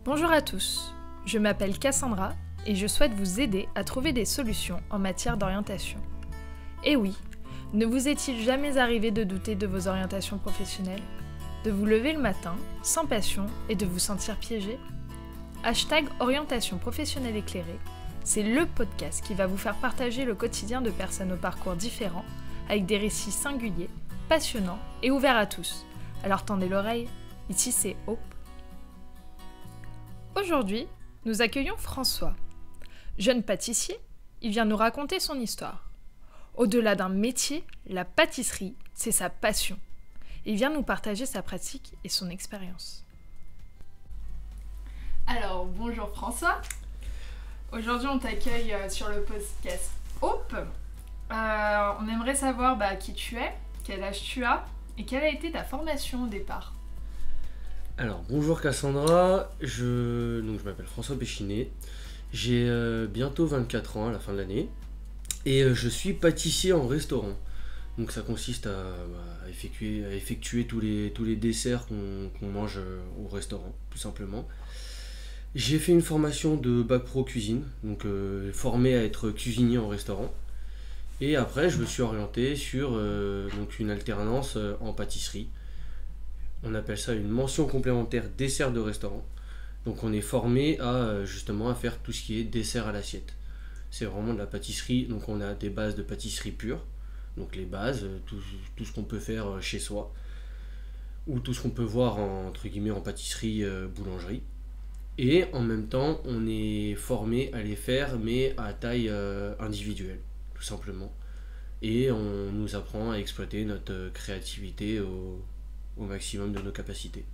Bonjour à tous, je m'appelle Cassandra et je souhaite vous aider à trouver des solutions en matière d'orientation. Et oui, ne vous est-il jamais arrivé de douter de vos orientations professionnelles? De vous lever le matin, sans passion, et de vous sentir piégé? #orientation professionnelle éclairée, c'est le podcast qui va vous faire partager le quotidien de personnes au parcours différents, avec des récits singuliers, passionnants et ouverts à tous. Alors tendez l'oreille, ici c'est Hope. Aujourd'hui, nous accueillons François. Jeune pâtissier, il vient nous raconter son histoire. Au-delà d'un métier, la pâtisserie, c'est sa passion. Il vient nous partager sa pratique et son expérience. Alors, bonjour François. Aujourd'hui, on t'accueille sur le podcast Hope. On aimerait savoir qui tu es, quel âge tu as et quelle a été ta formation au départ. Alors, bonjour Cassandra, je m'appelle François Péchinet, j'ai bientôt 24 ans à la fin de l'année et je suis pâtissier en restaurant. Donc ça consiste à effectuer tous les desserts qu'on mange au restaurant, tout simplement. J'ai fait une formation de bac pro cuisine, donc formé à être cuisinier en restaurant. Et après, je me suis orienté sur une alternance en pâtisserie. On appelle ça une mention complémentaire dessert de restaurant. Donc on est formé à justement à faire tout ce qui est dessert à l'assiette. C'est vraiment de la pâtisserie, donc on a des bases de pâtisserie pure, donc les bases, tout ce qu'on peut faire chez soi, ou tout ce qu'on peut voir entre guillemets en pâtisserie boulangerie. Et en même temps, on est formé à les faire, mais à taille individuelle, tout simplement. Et on nous apprend à exploiter notre créativité au maximum de nos capacités.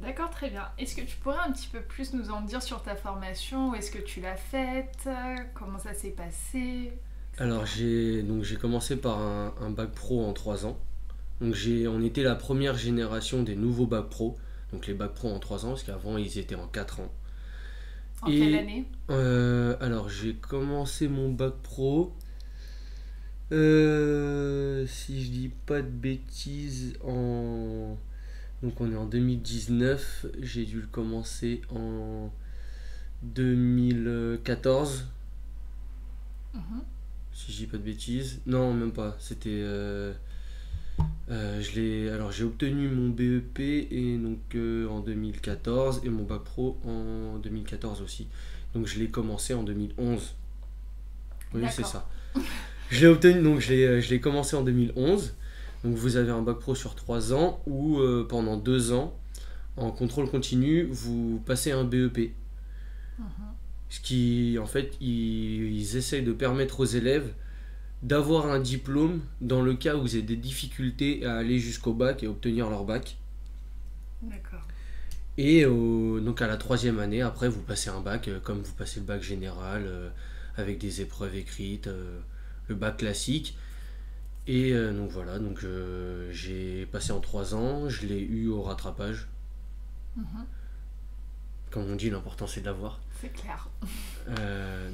D'accord, très bien. Est-ce que tu pourrais un petit peu plus nous en dire sur ta formation? Où est-ce que tu l'as faite? Comment ça s'est passé? Alors j'ai commencé par un bac pro en 3 ans. Donc on était la première génération des nouveaux bacs pro. Donc les bacs pro en 3 ans, parce qu'avant ils étaient en 4 ans. En quelle année? Alors j'ai commencé mon bac pro, si je dis pas de bêtises, donc on est en 2019, j'ai dû le commencer en 2014. Si je dis pas de bêtises. Non, même pas. C'était... j'ai obtenu mon BEP en 2014 et mon bac pro en 2014 aussi. Donc je l'ai commencé en 2011. Oui, D'accord. c'est ça. Je l'ai obtenu, donc je l'ai commencé en 2011. Donc vous avez un bac pro sur 3 ans où pendant 2 ans, en contrôle continu, vous passez un BEP. Ce qui, en fait, ils essayent de permettre aux élèves d'avoir un diplôme dans le cas où vous avez des difficultés à aller jusqu'au bac et obtenir leur bac. D'accord. Et donc à la 3e année, après, vous passez un bac comme vous passez le bac général avec des épreuves écrites, le bac classique. Et donc voilà, j'ai passé en 3 ans, je l'ai eu au rattrapage. Comme on dit, l'important c'est de l'avoir. C'est clair.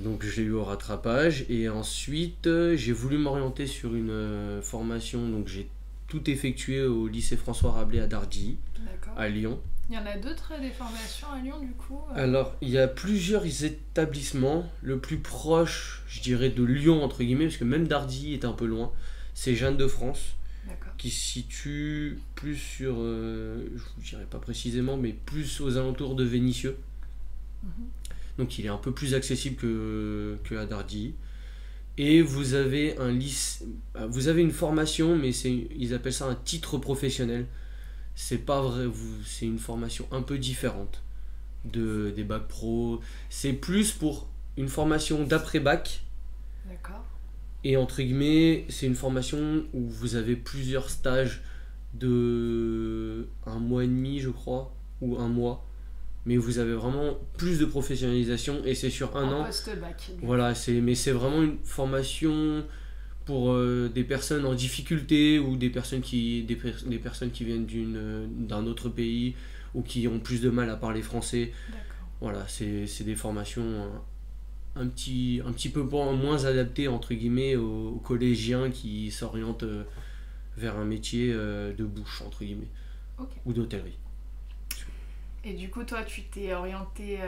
Donc je l'ai eu au rattrapage et ensuite j'ai voulu m'orienter sur une formation, donc j'ai tout effectué au lycée François Rabelais à Dardilly, à Lyon. Il y en a d'autres des formations à Lyon du coup? Alors il y a plusieurs établissements, le plus proche je dirais de Lyon entre guillemets, parce que même Dardilly est un peu loin, c'est Jeanne de France. D'accord. Qui se situe plus sur, je ne dirais pas précisément, mais plus aux alentours de Vénissieux. Donc il est un peu plus accessible que à Dardilly. Et vous avez vous avez une formation, mais ils appellent ça un titre professionnel. C'est pas vrai, c'est une formation un peu différente des bacs pro. C'est plus pour une formation d'après-bac. D'accord. Et entre guillemets, c'est une formation où vous avez plusieurs stages de 1 mois et demi, je crois, ou 1 mois. Mais vous avez vraiment plus de professionnalisation et c'est sur 1 an. Post-bac. Voilà, mais c'est vraiment une formation pour des personnes en difficulté ou des personnes qui viennent d'un autre pays ou qui ont plus de mal à parler français. D'accord. Voilà, c'est des formations un petit peu moins adapté entre guillemets aux collégiens qui s'orientent vers un métier de bouche entre guillemets. Ok. Ou d'hôtellerie. Et du coup, toi, tu t'es orienté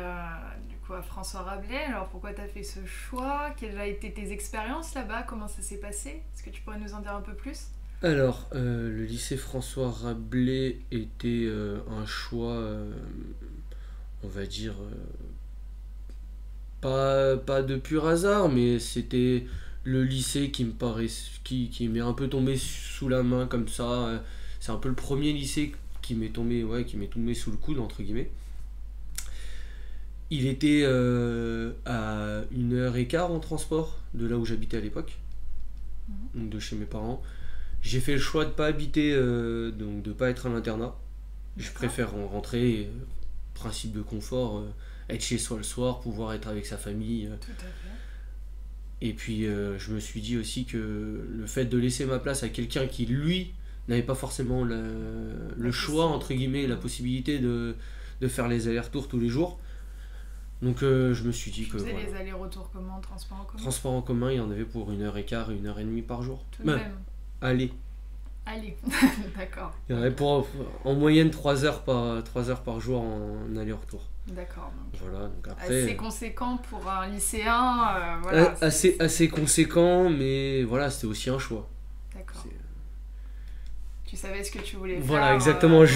du coup, à François Rabelais. Alors, pourquoi tu as fait ce choix? Quelles ont été tes expériences là-bas? Comment ça s'est passé? Est-ce que tu pourrais nous en dire un peu plus? Alors, le lycée François Rabelais était un choix, on va dire, pas de pur hasard, mais c'était le lycée qui me paraît, qui m'est un peu tombé sous la main comme ça. C'est un peu le premier lycée qui m'est tombé, ouais, qui m'est tombé sous le coude, entre guillemets. Il était à 1 heure et quart en transport de là où j'habitais à l'époque, donc de chez mes parents. J'ai fait le choix de pas habiter, donc de pas être à l'internat. Je préfère en rentrer, principe de confort, être chez soi le soir, pouvoir être avec sa famille. Tout à fait. Et puis je me suis dit aussi que le fait de laisser ma place à quelqu'un qui, lui, n'avait pas forcément le choix, entre guillemets, la possibilité de faire les allers-retours tous les jours. Donc je me suis dit Tu que faisais voilà. les allers-retours comment? Transport en commun? Transport en commun, il y en avait pour 1 heure et quart et 1 heure et demie par jour. Tout de même. Allez. Allez, d'accord. Il y en avait pour en moyenne 3 heures par jour en aller-retour. D'accord. Donc, Voilà, donc après. assez conséquent pour un lycéen. Voilà, assez conséquent, mais voilà, c'était aussi un choix. D'accord. C'est- Tu savais ce que tu voulais faire. Voilà, exactement, donc,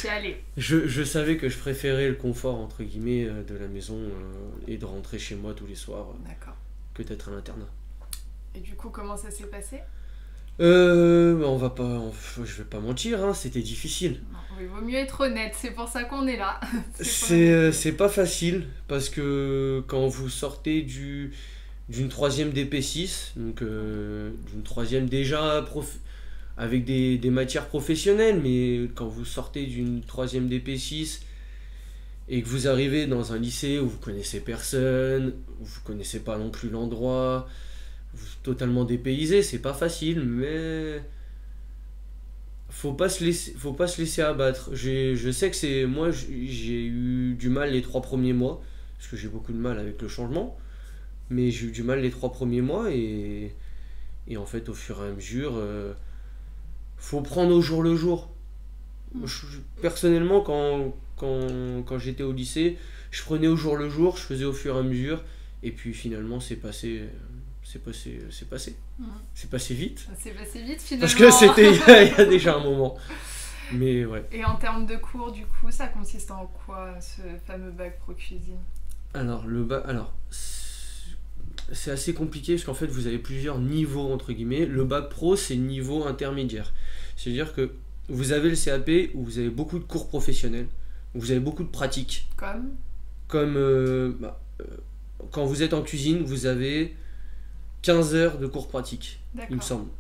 t'y allais. Je savais que je préférais le confort, entre guillemets, de la maison et de rentrer chez moi tous les soirs D'accord. que d'être à l'internat. Et du coup, comment ça s'est passé? Je vais pas mentir, hein, c'était difficile. Non, il vaut mieux être honnête, c'est pour ça qu'on est là. C'est C'est pas facile parce que quand vous sortez d'une troisième DP6, donc d'une troisième déjà avec des matières professionnelles, mais quand vous sortez d'une troisième DP6 et que vous arrivez dans un lycée où vous connaissez personne, où vous connaissez pas non plus l'endroit, vous êtes totalement dépaysé, c'est pas facile, mais faut pas se laisser abattre. Je sais que j'ai eu du mal les 3 premiers mois, parce que j'ai beaucoup de mal avec le changement, mais j'ai eu du mal les 3 premiers mois et en fait au fur et à mesure, faut prendre au jour le jour. Personnellement, quand j'étais au lycée, je prenais au jour le jour, je faisais au fur et à mesure, et puis finalement c'est passé. C'est passé. C'est passé vite. C'est passé vite finalement. Parce que c'était il y a déjà un moment. Mais ouais. Et en termes de cours, du coup, ça consiste en quoi, ce fameux bac pro cuisine? Alors, c'est assez compliqué parce qu'en fait, vous avez plusieurs niveaux, entre guillemets. Le bac pro, c'est niveau intermédiaire. C'est-à-dire que vous avez le CAP où vous avez beaucoup de cours professionnels, où vous avez beaucoup de pratiques. Comme quand vous êtes en cuisine, vous avez 15 heures de cours pratiques, il me semble.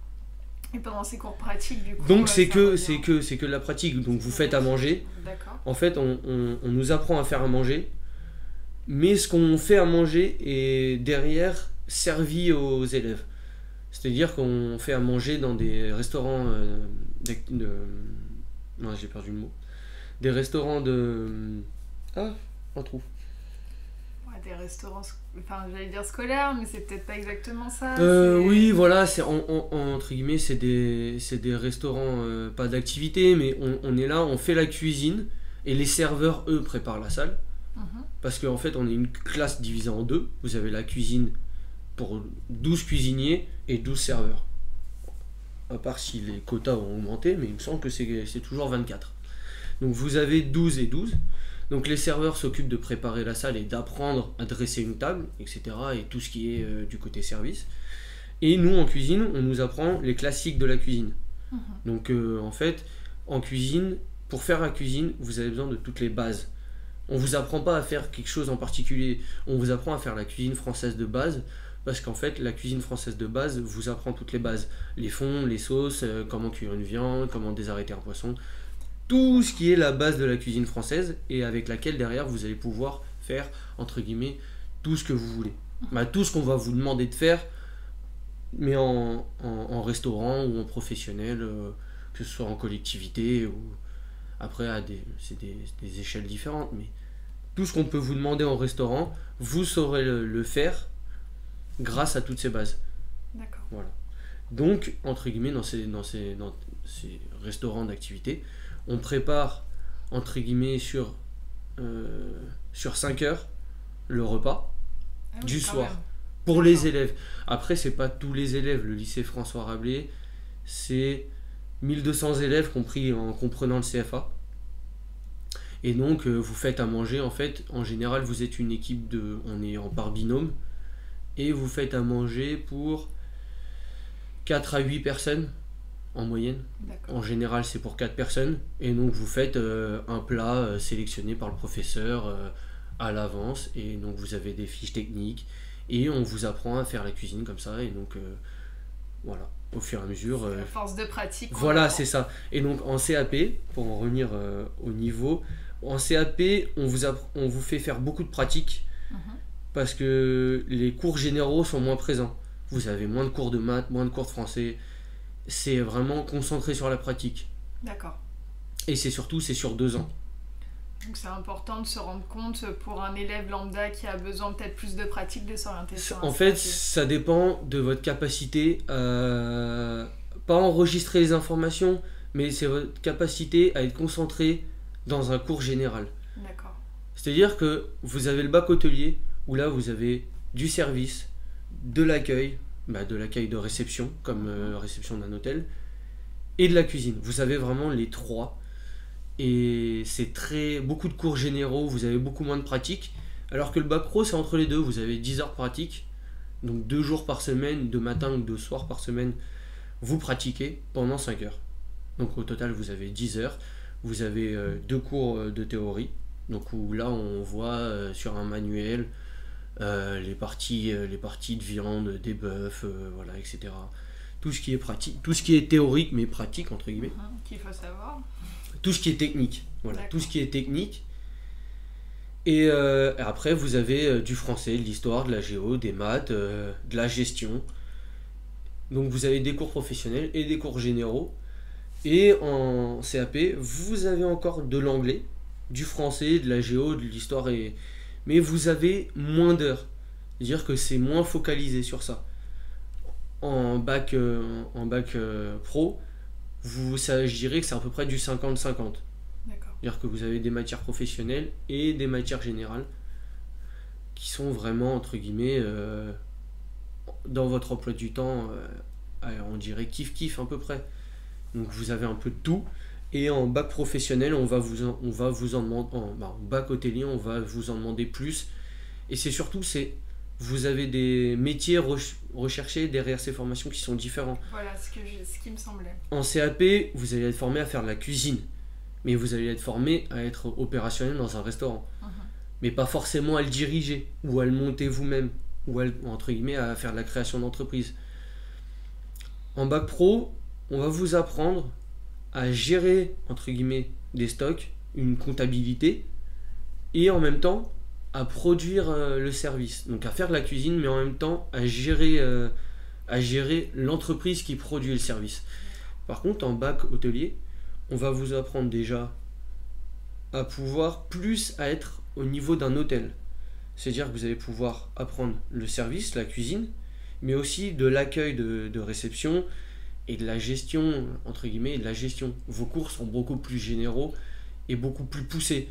Et pendant ces cours pratiques, du coup. Donc c'est que de la pratique. Donc vous faites à manger. D'accord. En fait, on nous apprend à faire à manger, mais ce qu'on fait à manger est derrière servi aux élèves. C'est-à-dire qu'on fait à manger dans des restaurants non, j'ai perdu le mot. Des restaurants de... Ah, un trou. Des restaurants, enfin j'allais dire scolaires, mais c'est peut-être pas exactement ça. Oui, voilà, c'est entre guillemets, c'est des restaurants, pas d'activité, mais on est là, on fait la cuisine, et les serveurs, eux, préparent la salle. Parce qu'en fait, on est une classe divisée en deux. Vous avez la cuisine pour 12 cuisiniers et 12 serveurs. À part si les quotas ont augmenté, mais il me semble que c'est toujours 24. Donc vous avez 12 et 12. Donc les serveurs s'occupent de préparer la salle et d'apprendre à dresser une table, etc. Et tout ce qui est du côté service. Et nous, en cuisine, on nous apprend les classiques de la cuisine. Donc en fait, en cuisine, pour faire la cuisine, vous avez besoin de toutes les bases. On vous apprend pas à faire quelque chose en particulier. On vous apprend à faire la cuisine française de base. Parce qu'en fait, la cuisine française de base vous apprend toutes les bases. Les fonds, les sauces, comment cuire une viande, comment désarrêter un poisson. Tout ce qui est la base de la cuisine française et avec laquelle derrière vous allez pouvoir faire entre guillemets tout ce que vous voulez. Tout ce qu'on va vous demander de faire, mais en restaurant ou en professionnel, que ce soit en collectivité ou après c'est des échelles différentes, mais tout ce qu'on peut vous demander en restaurant, vous saurez le faire grâce à toutes ces bases. D'accord. Voilà. Donc entre guillemets dans ces restaurants d'activité, on prépare, entre guillemets, sur sur 5 heures le repas du quand soir même. pour D'accord. les élèves. Après, c'est pas tous les élèves. Le lycée François Rabelais, c'est 1200 élèves comprenant le CFA. Et donc, vous faites à manger. En fait, en général, vous êtes une équipe on est en par binôme. Et vous faites à manger pour 4 à 8 personnes en moyenne. D'accord. En général, c'est pour 4 personnes. Et donc, vous faites un plat sélectionné par le professeur à l'avance. Et donc, vous avez des fiches techniques. Et on vous apprend à faire la cuisine comme ça. Et donc, voilà, au fur et à mesure. À force de pratique. Voilà, c'est ça. Et donc, en CAP, pour en revenir au niveau, en CAP, on vous fait faire beaucoup de pratiques. Parce que les cours généraux sont moins présents. Vous avez moins de cours de maths, moins de cours de français. C'est vraiment concentré sur la pratique. D'accord. Et c'est sur 2 ans. Donc c'est important de se rendre compte pour un élève lambda qui a besoin peut-être plus de pratique de s'orienter sur un En fait, CAP. ça dépend de votre capacité à pas enregistrer les informations, mais c'est votre capacité à être concentré dans un cours général. D'accord. C'est-à-dire que vous avez le bac hôtelier, où là vous avez du service, de l'accueil de réception, comme réception d'un hôtel, et de la cuisine. Vous avez vraiment les trois. Et c'est beaucoup de cours généraux, vous avez beaucoup moins de pratique. Alors que le bac pro, c'est entre les deux. Vous avez 10 heures de pratique, donc 2 jours par semaine, 2 matins ou 2 soirs par semaine, vous pratiquez pendant 5 heures. Donc au total, vous avez 10 heures. Vous avez 2 cours de théorie, donc où là on voit sur un manuel les parties de viande, des bœufs, voilà, etc. Tout ce qui est pratique, tout ce qui est théorique mais pratique entre guillemets. Qu'il faut savoir. Tout ce qui est technique, voilà, D'accord. tout ce qui est technique. Et après vous avez du français, de l'histoire, de la géo, des maths, de la gestion. Donc vous avez des cours professionnels et des cours généraux. Et en CAP, vous avez encore de l'anglais, du français, de la géo, de l'histoire, mais vous avez moins d'heures. C'est-à-dire que c'est moins focalisé sur ça. En bac pro, je dirais que c'est à peu près du 50-50. D'accord. C'est-à-dire que vous avez des matières professionnelles et des matières générales qui sont vraiment, entre guillemets, dans votre emploi du temps, on dirait kiff-kiff à peu près. Donc vous avez un peu de tout. Et en bac professionnel, on va vous en demander, en bac hôtelier, on va vous en demander plus. Et c'est surtout, vous avez des métiers recherchés derrière ces formations qui sont différents. Voilà ce qui me semblait. En CAP, vous allez être formé à faire de la cuisine. Mais vous allez être formé à être opérationnel dans un restaurant. Mais pas forcément à le diriger, ou à le monter vous-même, ou entre guillemets à faire de la création d'entreprise. En bac pro, on va vous apprendre à gérer, entre guillemets, des stocks, une comptabilité, et en même temps à produire le service. Donc à faire de la cuisine, mais en même temps à gérer l'entreprise qui produit le service. Par contre, en bac hôtelier, on va vous apprendre déjà à pouvoir plus à être au niveau d'un hôtel. C'est-à-dire que vous allez pouvoir apprendre le service, la cuisine, mais aussi de l'accueil de réception et de la gestion, entre guillemets, de la gestion. Vos cours sont beaucoup plus généraux et beaucoup plus poussés.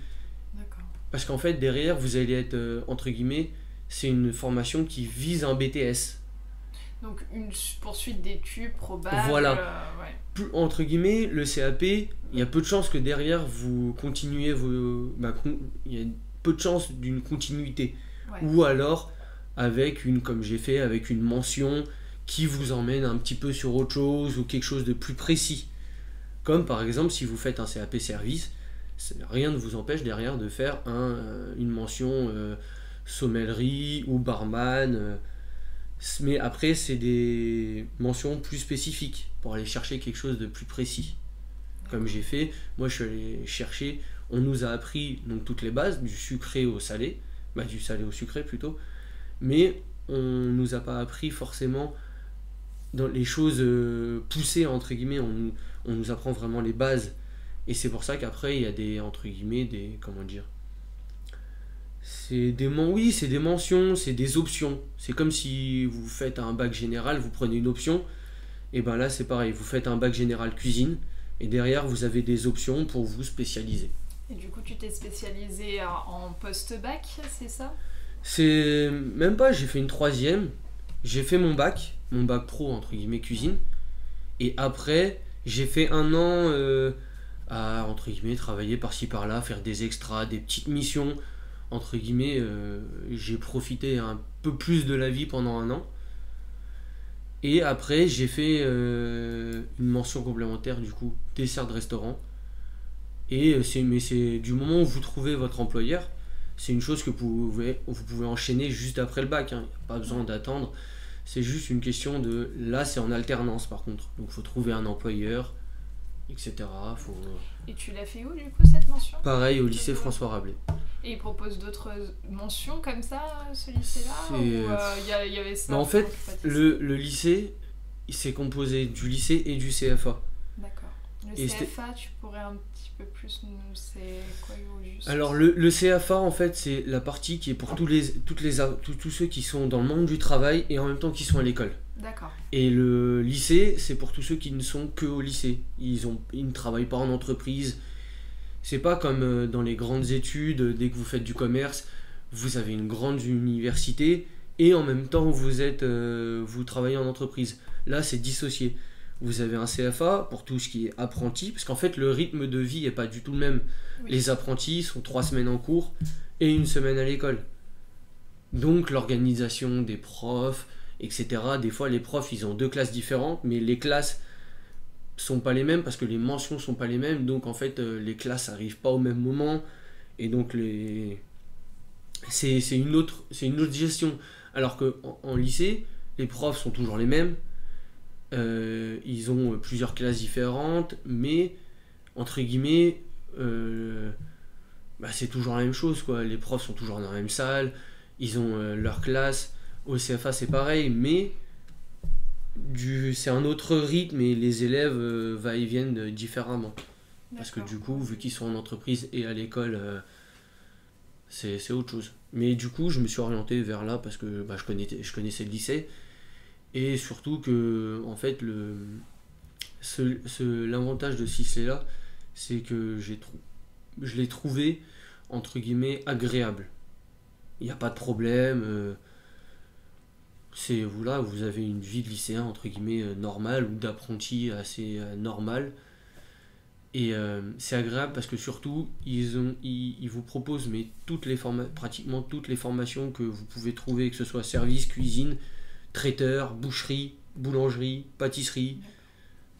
D'accord. Parce qu'en fait, derrière, vous allez être, entre guillemets, c'est une formation qui vise un BTS. Donc une poursuite d'études probable. Voilà. Ouais. Entre guillemets, le CAP, il y a peu de chances que derrière vous continuez il y a peu de chances d'une continuité. Ouais. Ou alors avec comme j'ai fait, avec une mention qui vous emmène un petit peu sur autre chose ou quelque chose de plus précis. Comme par exemple si vous faites un CAP service, rien ne vous empêche derrière de faire une mention sommellerie ou barman. Mais après, c'est des mentions plus spécifiques pour aller chercher quelque chose de plus précis. Comme j'ai fait, moi je suis allé chercher, on nous a appris donc toutes les bases, du sucré au salé, du salé au sucré plutôt, mais on nous a pas appris forcément dans les choses poussées, entre guillemets, on nous apprend vraiment les bases. Et c'est pour ça qu'après, il y a des, entre guillemets, comment dire, c'est des mentions, c'est des options. C'est comme si vous faites un bac général, vous prenez une option, et ben là c'est pareil, vous faites un bac général cuisine, et derrière vous avez des options pour vous spécialiser. Et du coup, tu t'es spécialisé en post-bac, c'est ça? C'est même pas, j'ai fait une troisième, j'ai fait mon bac pro entre guillemets cuisine, et après j'ai fait un an à entre guillemets travailler par-ci par-là, faire des extras, des petites missions, entre guillemets, j'ai profité un peu plus de la vie pendant un an, et après j'ai fait une mention complémentaire du coup, dessert de restaurant, et mais c'est du moment où vous trouvez votre employeur, c'est une chose que vous pouvez enchaîner juste après le bac, hein. Pas besoin d'attendre. C'est juste une question de. Là, c'est en alternance par contre. Donc, il faut trouver un employeur, etc. Faut... Et tu l'as fait où du coup cette mention? Pareil au lycée François Rabelais. Et il propose d'autres mentions comme ça, ce lycée-là? Ou il y avait ça? Mais en fait, le lycée, c'est composé du lycée et du CFA. D'accord. Le Et CFA, tu pourrais un petit peu plus nous. C'est quoi au juste? alors, le CFA, en fait, c'est la partie qui est pour tous ceux qui sont dans le monde du travail et en même temps qui sont à l'école. D'accord. Et le lycée, c'est pour tous ceux qui ne sont que au lycée. Ils ne travaillent pas en entreprise. C'est pas comme dans les grandes études, dès que vous faites du commerce, vous avez une grande université et en même temps vous travaillez en entreprise. Là, c'est dissocié. Vous avez un CFA pour tout ce qui est apprenti, parce qu'en fait, le rythme de vie n'est pas du tout le même. Oui. Les apprentis sont 3 semaines en cours et une semaine à l'école. Donc, l'organisation des profs, etc. Des fois, les profs, ils ont 2 classes différentes, mais les classes sont pas les mêmes parce que les mentions sont pas les mêmes. Donc, en fait, les classes arrivent pas au même moment. Et donc, c'est une autre gestion. Alors qu'en lycée, les profs sont toujours les mêmes. Ils ont plusieurs classes différentes, mais entre guillemets, c'est toujours la même chose, quoi. Les profs sont toujours dans la même salle, ils ont leur classe. Au CFA, c'est pareil, mais c'est un autre rythme et les élèves va et viennent différemment. Parce que du coup, vu qu'ils sont en entreprise et à l'école, c'est autre chose. Mais du coup, je me suis orienté vers là parce que je connaissais le lycée. Et surtout que, en fait, l'avantage de ce lycée-là, c'est que je l'ai trouvé, entre guillemets, agréable. Il n'y a pas de problème. Vous avez une vie de lycéen, entre guillemets, normale, ou d'apprenti assez normale. Et c'est agréable parce que surtout, ils vous proposent pratiquement toutes les formations que vous pouvez trouver, que ce soit service, cuisine, traiteur, boucherie, boulangerie, pâtisserie.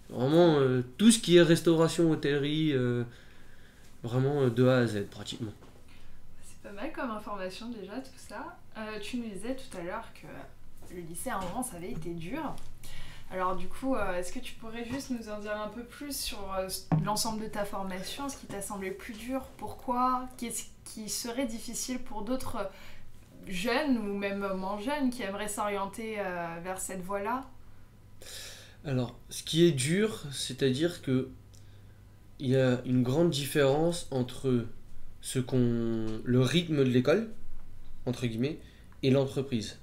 Vraiment, tout ce qui est restauration, hôtellerie, vraiment de A à Z pratiquement. C'est pas mal comme information déjà tout ça. Tu nous disais tout à l'heure que le lycée à un moment ça avait été dur. Alors du coup, est-ce que tu pourrais juste nous en dire un peu plus sur l'ensemble de ta formation, ce qui t'a semblé plus dur, pourquoi, qu'est-ce qui serait difficile pour d'autres jeunes ou même moins jeunes qui aimeraient s'orienter vers cette voie-là? Alors, ce qui est dur, c'est-à-dire que il y a une grande différence entre le rythme de l'école, entre guillemets, et l'entreprise.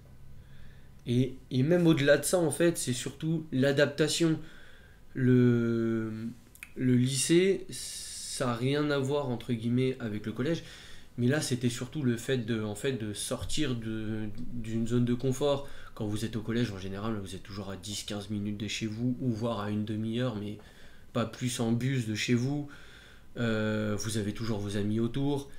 Et même au-delà de ça, en fait, c'est surtout l'adaptation. Le, le lycée, ça n'a rien à voir, entre guillemets, avec le collège. Mais là, c'était surtout le fait de sortir d'une zone de confort. Quand vous êtes au collège, en général, vous êtes toujours à 10-15 minutes de chez vous, ou voire à une demi-heure, mais pas plus en bus de chez vous. Vous avez toujours vos amis autour.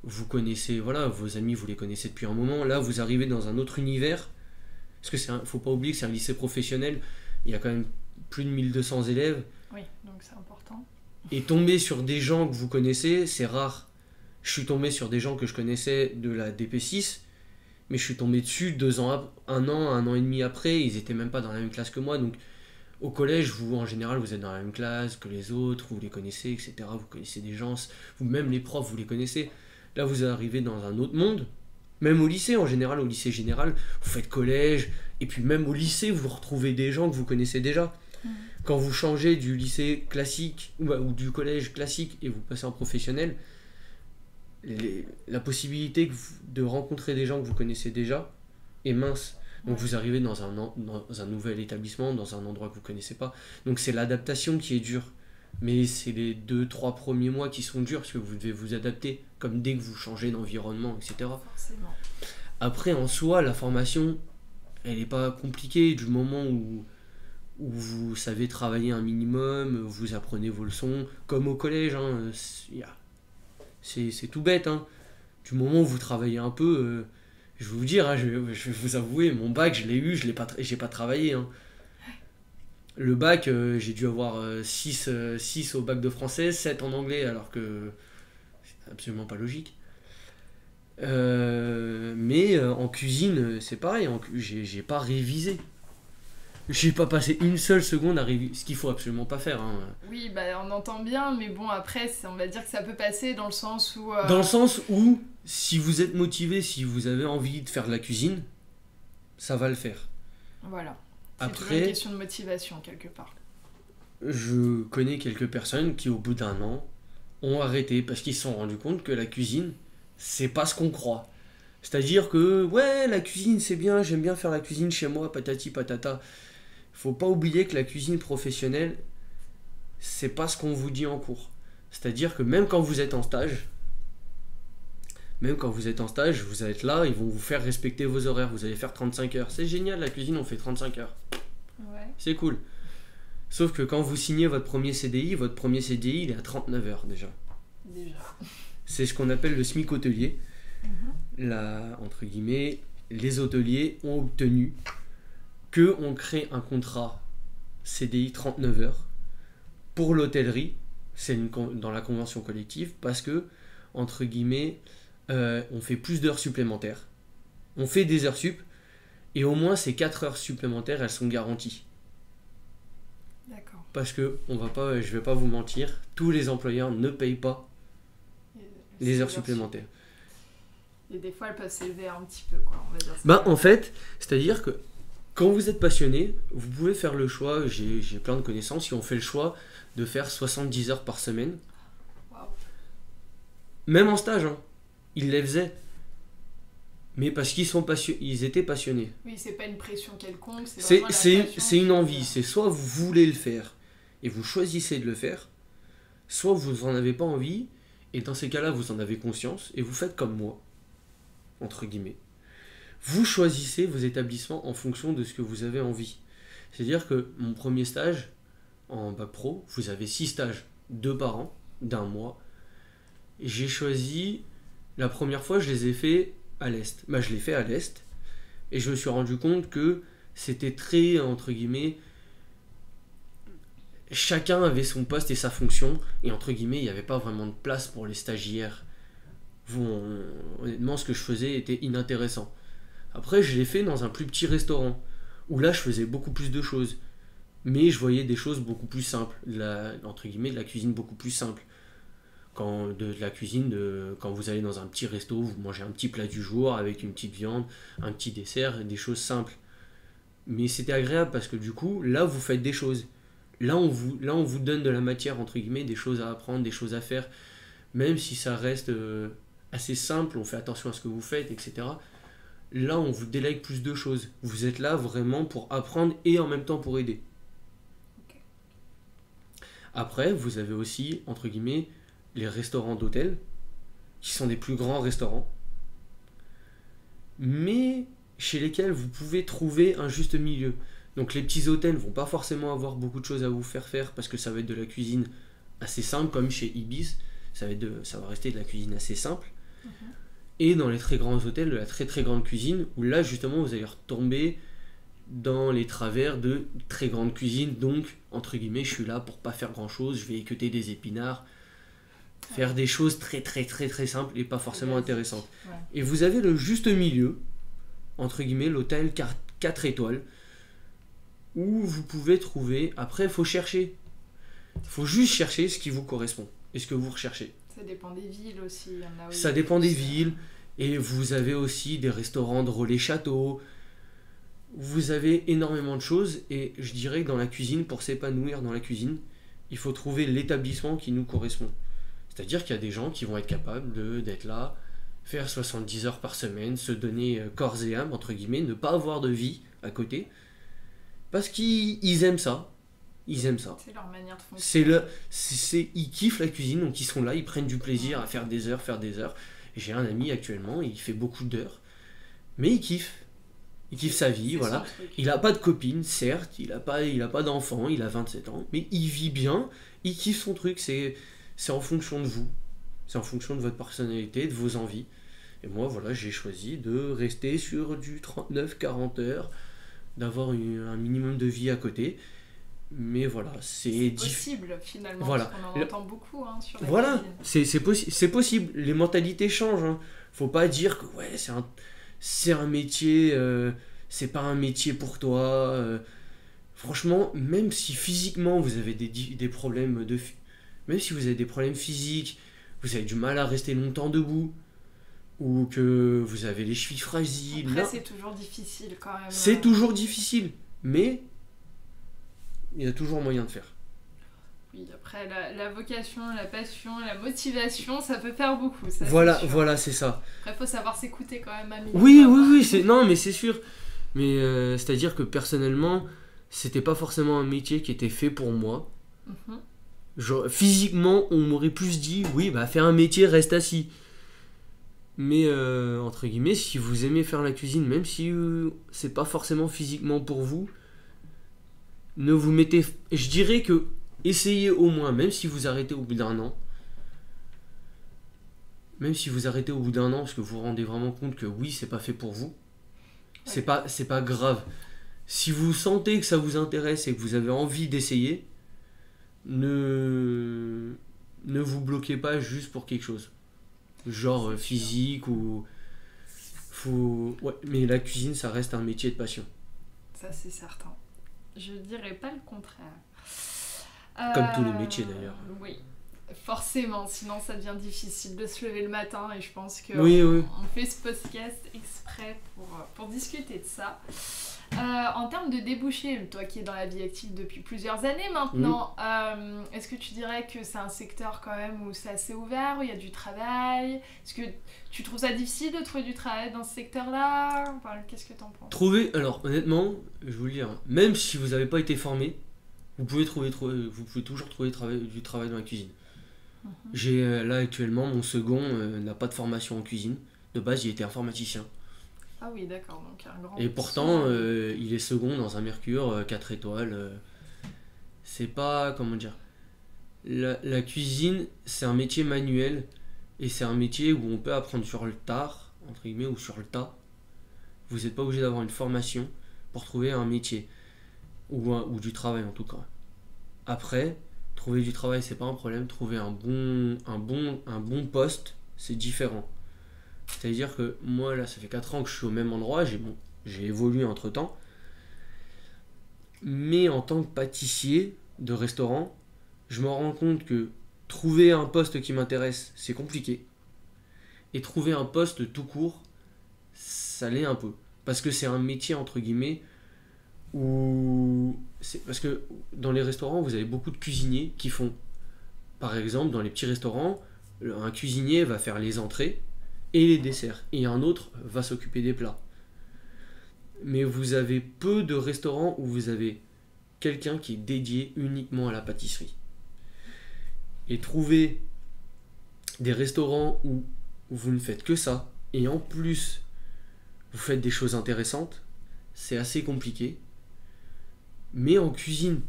Vous connaissez, voilà, vos amis, vous les connaissez depuis un moment. Là, vous arrivez dans un autre univers. Parce que faut pas oublier que c'est un lycée professionnel. Il y a quand même plus de 1200 élèves. Oui, donc c'est important. Et tomber sur des gens que vous connaissez, c'est rare. Je suis tombé sur des gens que je connaissais de la DP6, mais je suis tombé dessus 1 an et demi après, ils étaient même pas dans la même classe que moi. Donc au collège, vous en général, vous êtes dans la même classe que les autres, vous les connaissez, etc. Vous connaissez des gens, même les profs, vous les connaissez. Là, vous arrivez dans un autre monde. Même au lycée, en général, au lycée général, vous faites collège, et puis même au lycée, vous retrouvez des gens que vous connaissez déjà. Quand vous changez du lycée classique ou du collège classique et vous passez en professionnel, la possibilité de rencontrer des gens que vous connaissez déjà est mince. Donc vous arrivez dans un nouvel établissement, dans un endroit que vous ne connaissez pas. Donc c'est l'adaptation qui est dure. Mais c'est les 2-3 premiers mois qui sont durs parce que vous devez vous adapter, comme dès que vous changez d'environnement, etc. Forcément. Après, en soi, la formation, elle n'est pas compliquée du moment où vous savez travailler un minimum, vous apprenez vos leçons, comme au collège. Hein, c'est tout bête. Hein. Du moment où vous travaillez un peu, je vais vous dire, hein, je vais vous avouer, mon bac, je l'ai eu, j'ai pas travaillé. Hein. Le bac, j'ai dû avoir 6 au bac de français, 7 en anglais, alors que c'est absolument pas logique. Mais en cuisine, c'est pareil, j'ai pas révisé. J'ai pas passé une seule seconde à réviser, ce qu'il faut absolument pas faire. Hein. Oui, bah on entend bien, mais bon, après, on va dire que ça peut passer dans le sens où... Dans le sens où, si vous êtes motivé, si vous avez envie de faire de la cuisine, ça va le faire. Voilà. C'est toujours Après, une question de motivation, quelque part. je connais quelques personnes qui, au bout d'un an, ont arrêté parce qu'ils se sont rendus compte que la cuisine, c'est pas ce qu'on croit. C'est-à-dire que, ouais, la cuisine, c'est bien, j'aime bien faire la cuisine chez moi, patati patata. Faut pas oublier que la cuisine professionnelle, c'est pas ce qu'on vous dit en cours. C'est-à-dire que même quand vous êtes en stage, vous allez être là, ils vont vous faire respecter vos horaires, vous allez faire 35 heures. C'est génial, la cuisine, on fait 35 heures. Ouais. C'est cool. Sauf que quand vous signez votre premier CDI, il est à 39 heures déjà. Déjà. C'est ce qu'on appelle le SMIC hôtelier. Mhm. Là, entre guillemets, les hôteliers ont obtenu qu'on crée un contrat CDI 39 heures pour l'hôtellerie, dans la convention collective, parce que, entre guillemets, on fait plus d'heures supplémentaires. On fait des heures sup, et au moins ces 4 heures supplémentaires, elles sont garanties. D'accord. Parce que, je vais pas vous mentir, tous les employeurs ne payent pas les heures supplémentaires. Et des fois, elles peuvent s'élever un petit peu, quoi, on va dire ça. Ben, en fait, c'est-à-dire que quand vous êtes passionné, vous pouvez faire le choix, j'ai plein de connaissances qui ont fait le choix de faire 70 heures par semaine. Wow. Même en stage, hein, ils les faisaient. Mais parce ils étaient passionnés. Oui, c'est pas une pression quelconque, c'est vraiment la passion C'est une qui- envie, c'est soit vous voulez le faire et vous choisissez de le faire, soit vous en avez pas envie et dans ces cas-là vous en avez conscience et vous faites comme moi, entre guillemets. Vous choisissez vos établissements en fonction de ce que vous avez envie. C'est-à-dire que mon premier stage en bac pro, vous avez 6 stages, 2 par an, d'un mois. J'ai choisi, la première fois je les ai fait à l'Est. Bah, je l'ai fait à l'Est et je me suis rendu compte que c'était très, entre guillemets, chacun avait son poste et sa fonction et entre guillemets il n'y avait pas vraiment de place pour les stagiaires. Honnêtement ce que je faisais était inintéressant. Après, je l'ai fait dans un plus petit restaurant, où là, je faisais beaucoup plus de choses. Mais je voyais des choses beaucoup plus simples, entre guillemets, de la cuisine beaucoup plus simple. Quand vous allez dans un petit resto, vous mangez un petit plat du jour avec une petite viande, un petit dessert, des choses simples. Mais c'était agréable parce que du coup, là, vous faites des choses. Là, on vous donne de la matière, entre guillemets, des choses à apprendre, des choses à faire. Même si ça reste assez simple, on fait attention à ce que vous faites, etc. Là, on vous délègue plus de choses. Vous êtes là vraiment pour apprendre et en même temps pour aider. Ok. Après, vous avez aussi, entre guillemets, les restaurants d'hôtel, qui sont des plus grands restaurants, mais chez lesquels vous pouvez trouver un juste milieu. Donc les petits hôtels vont pas forcément avoir beaucoup de choses à vous faire parce que ça va être de la cuisine assez simple, comme chez Ibis, ça va rester de la cuisine assez simple. Mhm. Et dans les très grands hôtels, de la très très grande cuisine, où là justement vous allez retomber dans les travers de très grande cuisine. Donc, entre guillemets, je suis là pour pas faire grand chose, je vais équeuter des épinards, faire des choses très très très très simples et pas forcément intéressantes. Ouais. Et vous avez le juste milieu, entre guillemets, l'hôtel 4 étoiles, où vous pouvez trouver, après il faut chercher. Il faut juste chercher ce qui vous correspond et ce que vous recherchez. Ça dépend des villes aussi. Il y en a où Ça il y a dépend des plus, villes. Et vous avez aussi des restaurants de relais châteaux. Vous avez énormément de choses. Et je dirais que dans la cuisine, pour s'épanouir dans la cuisine, il faut trouver l'établissement qui nous correspond. C'est-à-dire qu'il y a des gens qui vont être capables d'être là, faire 70 heures par semaine, se donner corps et âme, entre guillemets, ne pas avoir de vie à côté. Parce qu'ils aiment ça. ils aiment ça. C'est leur manière de C'est fonctionner. ils kiffent la cuisine, donc ils sont là, ils prennent du plaisir à faire des heures, faire des heures. J'ai un ami actuellement, il fait beaucoup d'heures, mais il kiffe. Il kiffe sa vie, C'est voilà. son truc. Il a pas de copine, certes, il a pas d'enfant, il a 27 ans, mais il vit bien, il kiffe son truc, c'est en fonction de vous. C'est en fonction de votre personnalité, de vos envies. Et moi, voilà, j'ai choisi de rester sur du 39-40 heures, d'avoir un minimum de vie à côté. Mais voilà, C'est possible finalement, Voilà. parce qu'on en entend beaucoup hein, sur la Voilà, cuisine. c'est possible. Les mentalités changent. Hein. Faut pas dire que ouais, c'est un métier, c'est pas un métier pour toi. Franchement, même si physiquement vous avez des problèmes même si vous avez des problèmes physiques, vous avez du mal à rester longtemps debout, ou que vous avez les chevilles fragiles, Après, là, c'est toujours difficile quand même. c'est toujours difficile. Mais il y a toujours moyen de faire. Oui, après, la vocation, la passion, la motivation, ça peut faire beaucoup. Ça, Voilà, c'est sûr. voilà, c'est ça. Après, faut savoir s'écouter quand même un minimum. Oui, non, mais c'est sûr. Mais c'est-à-dire que personnellement, c'était pas forcément un métier qui était fait pour moi. Mhm. Genre, physiquement, on m'aurait plus dit, oui, bah fais un métier, reste assis. Mais entre guillemets, si vous aimez faire la cuisine, même si c'est pas forcément physiquement pour vous, ne vous mettez. Je dirais que essayez au moins, même si vous arrêtez au bout d'un an. Même si vous arrêtez au bout d'un an, parce que vous vous rendez vraiment compte que oui, c'est pas fait pour vous. C'est pas grave. Si vous sentez que ça vous intéresse et que vous avez envie d'essayer, ne vous bloquez pas juste pour quelque chose. Genre physique ou. Ouais, mais la cuisine, ça reste un métier de passion. Ça, c'est certain. Je dirais pas le contraire. Comme tous les métiers, d'ailleurs. Oui, forcément, sinon ça devient difficile de se lever le matin et je pense qu'on Oui. on fait ce podcast exprès pour discuter de ça. En termes de débouchés, toi qui es dans la vie active depuis plusieurs années maintenant, est-ce que tu dirais que c'est un secteur quand même où c'est assez ouvert, où il y a du travail? Est-ce que tu trouves ça difficile de trouver du travail dans ce secteur-là? Enfin, qu'est-ce que t'en penses? Alors honnêtement, je vais vous le dire, même si vous n'avez pas été formé, vous pouvez toujours trouver du travail dans la cuisine. J'ai là actuellement, mon second n'a pas de formation en cuisine. De base, il était informaticien. Ah oui, d'accord, donc un grand... Et pourtant, il est second dans un Mercure 4 étoiles. C'est pas, comment dire, la cuisine, c'est un métier manuel et c'est un métier où on peut apprendre sur le tard, entre guillemets, ou sur le tas. Vous n'êtes pas obligé d'avoir une formation pour trouver un métier ou du travail en tout cas. Après, trouver du travail, c'est pas un problème. Trouver un bon poste, c'est différent. C'est-à-dire que moi, là, ça fait 4 ans que je suis au même endroit, j'ai évolué entre-temps. Mais en tant que pâtissier de restaurant, je me rends compte que trouver un poste qui m'intéresse, c'est compliqué. Et trouver un poste tout court, ça l'est un peu. Parce que c'est un métier, entre guillemets, parce que dans les restaurants, vous avez beaucoup de cuisiniers qui font... Par exemple, dans les petits restaurants, un cuisinier va faire les entrées et les desserts, et un autre va s'occuper des plats. Mais vous avez peu de restaurants où vous avez quelqu'un qui est dédié uniquement à la pâtisserie. Et trouver des restaurants où vous ne faites que ça, et en plus vous faites des choses intéressantes, c'est assez compliqué. Mais en cuisine,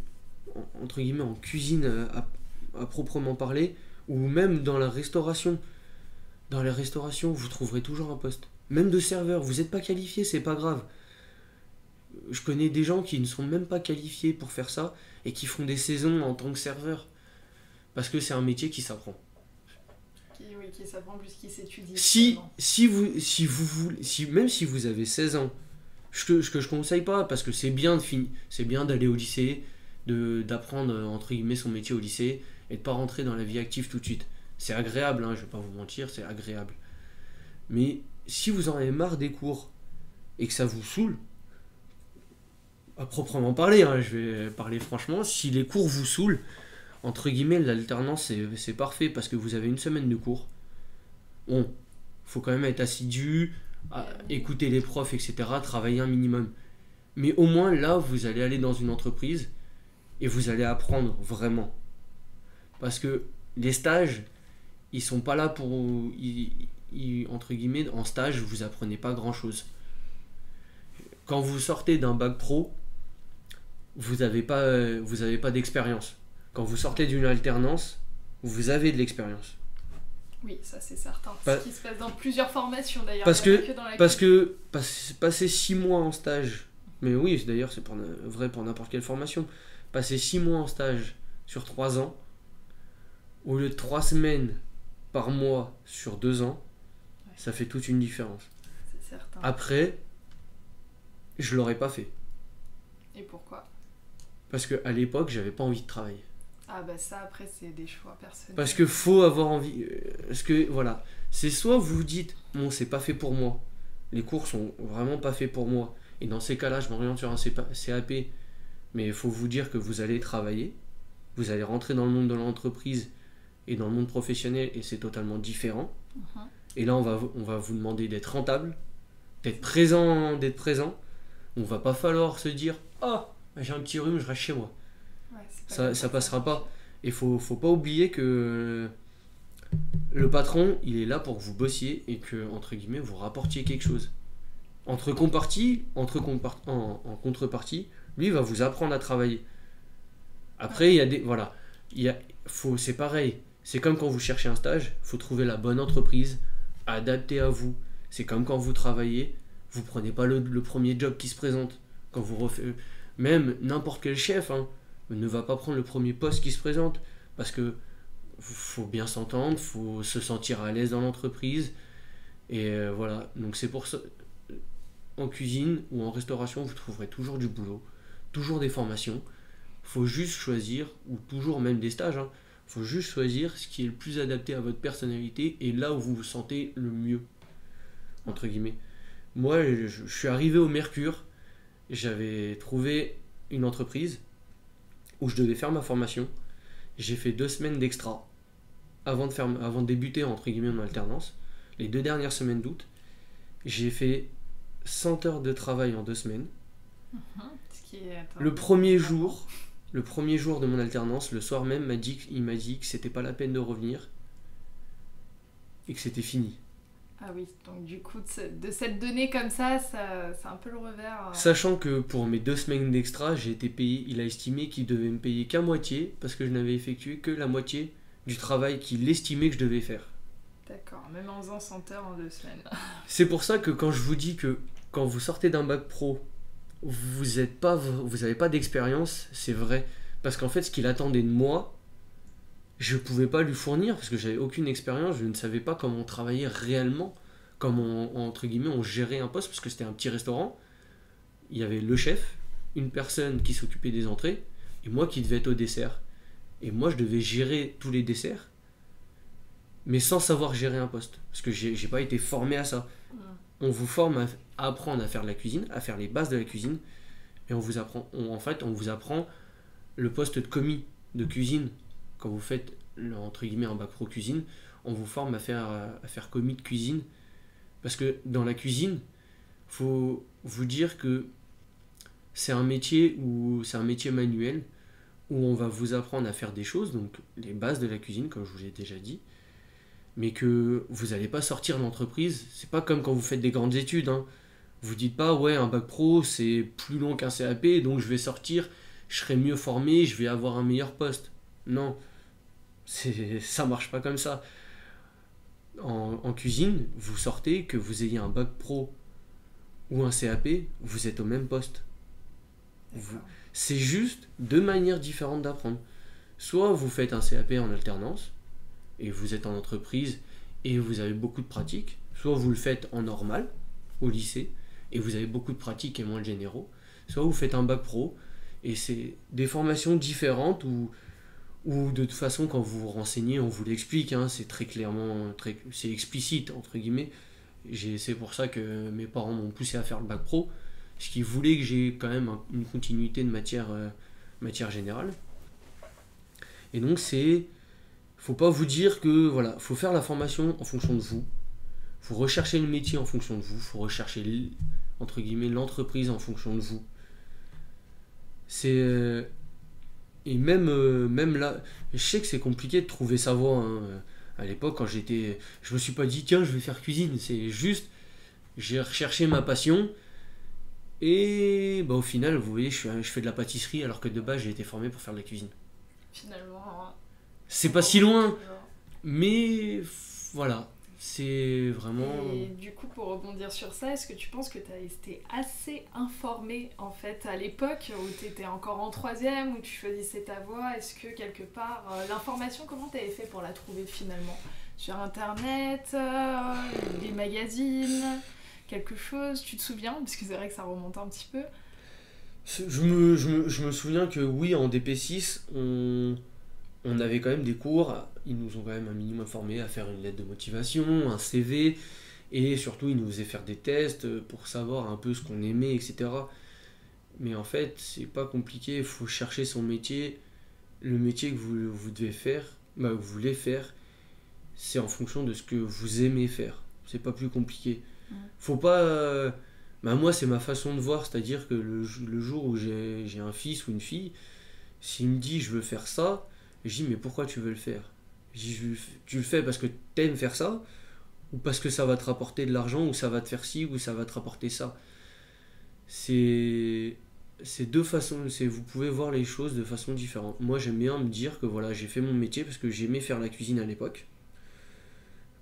entre guillemets en cuisine à proprement parler, ou même dans la restauration, vous trouverez toujours un poste. Même de serveur, vous n'êtes pas qualifié, c'est pas grave. Je connais des gens qui ne sont même pas qualifiés pour faire ça et qui font des saisons en tant que serveur. Parce que c'est un métier qui s'apprend. Qui s'apprend plus qu'il s'étudie. Même si vous avez 16 ans, ce que je conseille pas, parce que c'est bien d'aller au lycée, d'apprendre entre guillemets son métier au lycée et de pas rentrer dans la vie active tout de suite. C'est agréable, hein, je vais pas vous mentir, c'est agréable. Mais si vous en avez marre des cours et que ça vous saoule, à proprement parler, hein, je vais parler franchement, si les cours vous saoulent, entre guillemets, l'alternance c'est parfait parce que vous avez une semaine de cours. Bon, faut quand même être assidu, écouter les profs, etc., travailler un minimum. Mais au moins là, vous allez aller dans une entreprise et vous allez apprendre vraiment. Parce que les stages, ils sont pas là pour... entre guillemets, en stage, vous apprenez pas grand-chose. Quand vous sortez d'un bac pro, vous n'avez pas d'expérience. Quand vous sortez d'une alternance, vous avez de l'expérience. Oui, ça c'est certain. Pas- Ce qui se passe dans plusieurs formations d'ailleurs. Parce pas que, dans la parce que passer 6 mois en stage, mais oui, d'ailleurs c'est vrai pour n'importe quelle formation, passer 6 mois en stage sur 3 ans, au lieu de 3 semaines par mois sur 2 ans, Ouais. ça fait toute une différence. C'est certain. Après, je l'aurais pas fait. Et pourquoi? Parce qu'à l'époque, j'avais pas envie de travailler. Ah bah ça après c'est des choix personnels. Parce que faut avoir envie. Parce que voilà, c'est soit vous vous dites, bon, c'est pas fait pour moi, les cours sont vraiment pas faits pour moi, et dans ces cas-là, je m'oriente sur un CAP, mais il faut vous dire que vous allez travailler, vous allez rentrer dans le monde de l'entreprise et dans le monde professionnel, et c'est totalement différent. Mhm. Et là, on va vous demander d'être rentable, d'être présent, On va pas falloir se dire, oh, j'ai un petit rhume, je reste chez moi. Ouais, c'est pas Ça comme ça passera marche. pas. Et faut pas oublier que le patron, il est là pour que vous bossiez et que, entre guillemets, vous rapportiez quelque chose. En contrepartie, lui, il va vous apprendre à travailler. Après, il y a des. Voilà. C'est pareil. C'est comme quand vous cherchez un stage, il faut trouver la bonne entreprise, adaptée à vous. C'est comme quand vous travaillez, vous prenez pas le premier job qui se présente. Quand vous refaites. Même n'importe quel chef, hein, ne va pas prendre le premier poste qui se présente. Parce que faut bien s'entendre, faut se sentir à l'aise dans l'entreprise. Et voilà. Donc c'est pour ça. En cuisine ou en restauration, vous trouverez toujours du boulot, toujours des formations. Faut juste choisir, ou toujours même des stages, hein, faut juste choisir ce qui est le plus adapté à votre personnalité et là où vous vous sentez le mieux, entre guillemets. Moi, je suis arrivé au Mercure, j'avais trouvé une entreprise où je devais faire ma formation. J'ai fait 2 semaines d'extra avant de débuter entre guillemets mon alternance. Les 2 dernières semaines d'août, j'ai fait 100 heures de travail en 2 semaines. Ce qui est Le premier jour de mon alternance, le soir même, il m'a dit que c'était pas la peine de revenir et que c'était fini. Ah oui, donc du coup, de cette donnée comme ça, c'est un peu le revers. Sachant que pour mes 2 semaines d'extra, j'ai été payé, il a estimé qu'il devait me payer qu'à moitié parce que je n'avais effectué que la moitié du travail qu'il estimait que je devais faire. D'accord, même en faisant 100 heures en 2 semaines. C'est pour ça que quand je vous dis que quand vous sortez d'un bac pro, vous n'avez pas d'expérience, c'est vrai. Parce qu'en fait, ce qu'il attendait de moi, je ne pouvais pas lui fournir parce que j'avais aucune expérience, je ne savais pas comment on travaillait réellement, comment entre guillemets on gérait un poste parce que c'était un petit restaurant. Il y avait le chef, une personne qui s'occupait des entrées et moi qui devais être au dessert. Et moi je devais gérer tous les desserts, mais sans savoir gérer un poste parce que j'ai pas été formé à ça. On vous forme à apprendre à faire de la cuisine, à faire les bases de la cuisine, et on vous apprend le poste de commis de cuisine. Quand vous faites entre guillemets un bac pro cuisine, on vous forme à faire commis de cuisine, parce que dans la cuisine, faut vous dire que c'est un métier manuel où on va vous apprendre à faire des choses, donc les bases de la cuisine, comme je vous l'ai déjà dit, mais que vous n'allez pas sortir de l'entreprise. C'est pas comme quand vous faites des grandes études, hein. Vous dites pas, ouais, un bac pro c'est plus long qu'un CAP, donc je vais sortir, je serai mieux formé, je vais avoir un meilleur poste. Non, ça marche pas comme ça. En cuisine, vous sortez, que vous ayez un bac pro ou un CAP, vous êtes au même poste. C'est juste 2 manières différentes d'apprendre. Soit vous faites un CAP en alternance, et vous êtes en entreprise et vous avez beaucoup de pratique, soit vous le faites en normal, au lycée, et vous avez beaucoup de pratique et moins de généraux, soit vous faites un bac pro, et c'est des formations différentes où de toute façon quand vous vous renseignez, on vous l'explique, hein, c'est très clairement, c'est explicite entre guillemets. C'est pour ça que mes parents m'ont poussé à faire le bac pro, parce qu'ils voulaient que j'ai quand même une continuité de matière générale. Et donc faut pas vous dire que voilà, faut faire la formation en fonction de vous. Faut rechercher le métier en fonction de vous. Faut rechercher entre guillemets l'entreprise en fonction de vous. même là, je sais que c'est compliqué de trouver sa voie, hein. À l'époque, je me suis pas dit, tiens, je vais faire cuisine. C'est juste, j'ai recherché ma passion. Et bah, au final, vous voyez, je fais de la pâtisserie alors que de base, j'ai été formé pour faire de la cuisine. Finalement, C'est pas si loin, mais voilà, c'est vraiment... et du coup, pour rebondir sur ça, est-ce que tu penses que tu as été assez informé en fait à l'époque où tu étais encore en troisième, où tu choisissais ta voie? Est-ce que quelque part, l'information, comment tu avais fait pour la trouver finalement? Sur internet, des magazines, quelque chose, tu te souviens? Parce que c'est vrai que ça remonte un petit peu. Je me souviens que oui, en DP6, on avait quand même des cours, ils nous ont quand même un minimum formés à faire une lettre de motivation, un CV, et surtout ils nous faisaient faire des tests pour savoir un peu ce qu'on aimait, etc. Mais en fait, c'est pas compliqué, il faut chercher son métier, le métier que vous devez faire, bah, que vous voulez faire, c'est en fonction de ce que vous aimez faire. C'est pas plus compliqué. Faut pas... bah moi, c'est ma façon de voir, c'est-à-dire que le jour où j'ai un fils ou une fille, s'il me dit je veux faire ça, je dis mais pourquoi tu veux le faire? Je dis, tu le fais parce que t'aimes faire ça, ou parce que ça va te rapporter de l'argent, ou ça va te faire ci, ou ça va te rapporter ça. C'est deux façons, vous pouvez voir les choses de façon différente. Moi j'aime bien me dire que voilà, j'ai fait mon métier parce que j'aimais faire la cuisine à l'époque.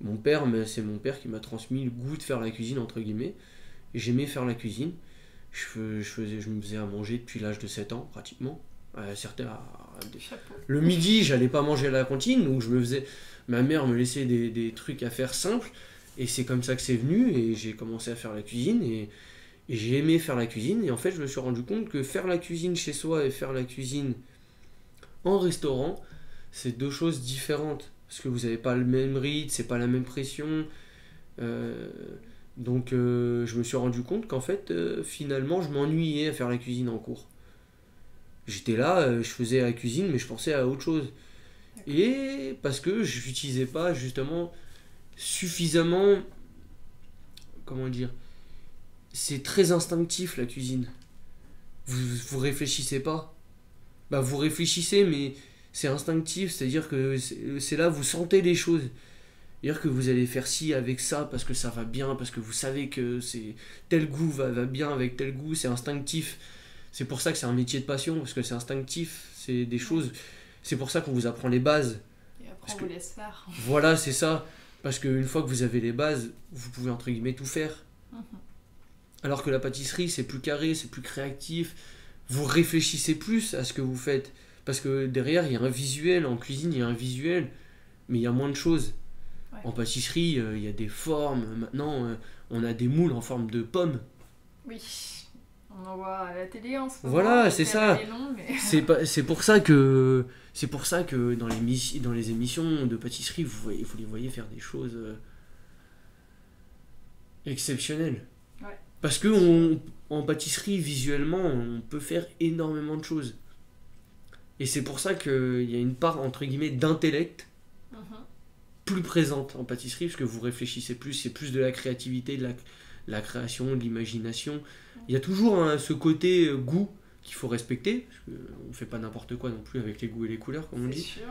Mon père, mais c'est mon père qui m'a transmis le goût de faire la cuisine entre guillemets. J'aimais faire la cuisine. Je me faisais à manger depuis l'âge de 7 ans pratiquement. Chapeau. Le midi, j'allais pas manger à la cantine, donc ma mère me laissait des trucs à faire simples, et c'est comme ça que c'est venu, et j'ai commencé à faire la cuisine, et j'ai aimé faire la cuisine, et en fait, je me suis rendu compte que faire la cuisine chez soi et faire la cuisine en restaurant, c'est deux choses différentes, parce que vous n'avez pas le même rythme, c'est pas la même pression, donc je me suis rendu compte qu'en fait, finalement, je m'ennuyais à faire la cuisine en cours. J'étais là, je faisais la cuisine, mais je pensais à autre chose. Et parce que je n'utilisais pas justement suffisamment, comment dire, c'est très instinctif la cuisine. Vous réfléchissez pas. Bah vous réfléchissez, mais c'est instinctif, c'est-à-dire que c'est là vous sentez les choses. C'est-à-dire que vous allez faire ci avec ça parce que ça va bien, parce que vous savez que tel goût va bien avec tel goût, c'est instinctif. C'est pour ça que c'est un métier de passion, parce que c'est instinctif, c'est des choses... C'est pour ça qu'on vous apprend les bases. Et après, on vous laisse faire. Voilà, c'est ça. Parce qu'une fois que vous avez les bases, vous pouvez entre guillemets tout faire. Alors que la pâtisserie, c'est plus carré, c'est plus créatif. Vous réfléchissez plus à ce que vous faites. Parce que derrière, il y a un visuel. En cuisine, il y a un visuel. Mais il y a moins de choses. Ouais. En pâtisserie, il y a des formes. Maintenant, on a des moules en forme de pommes. Oui. On en voit à la télé en ce moment. Voilà, c'est ça. Mais... C'est pour ça que dans les émissions de pâtisserie, vous les voyez faire des choses exceptionnelles. Ouais. Parce que en pâtisserie, visuellement, on peut faire énormément de choses. Et c'est pour ça qu'il y a une part, entre guillemets, d'intellect plus présente en pâtisserie, parce que vous réfléchissez plus, c'est plus de la créativité, de la création, de l'imagination. Il y a toujours ce côté goût qu'il faut respecter, parce qu'on ne fait pas n'importe quoi non plus avec les goûts et les couleurs, comme on dit. Sûr.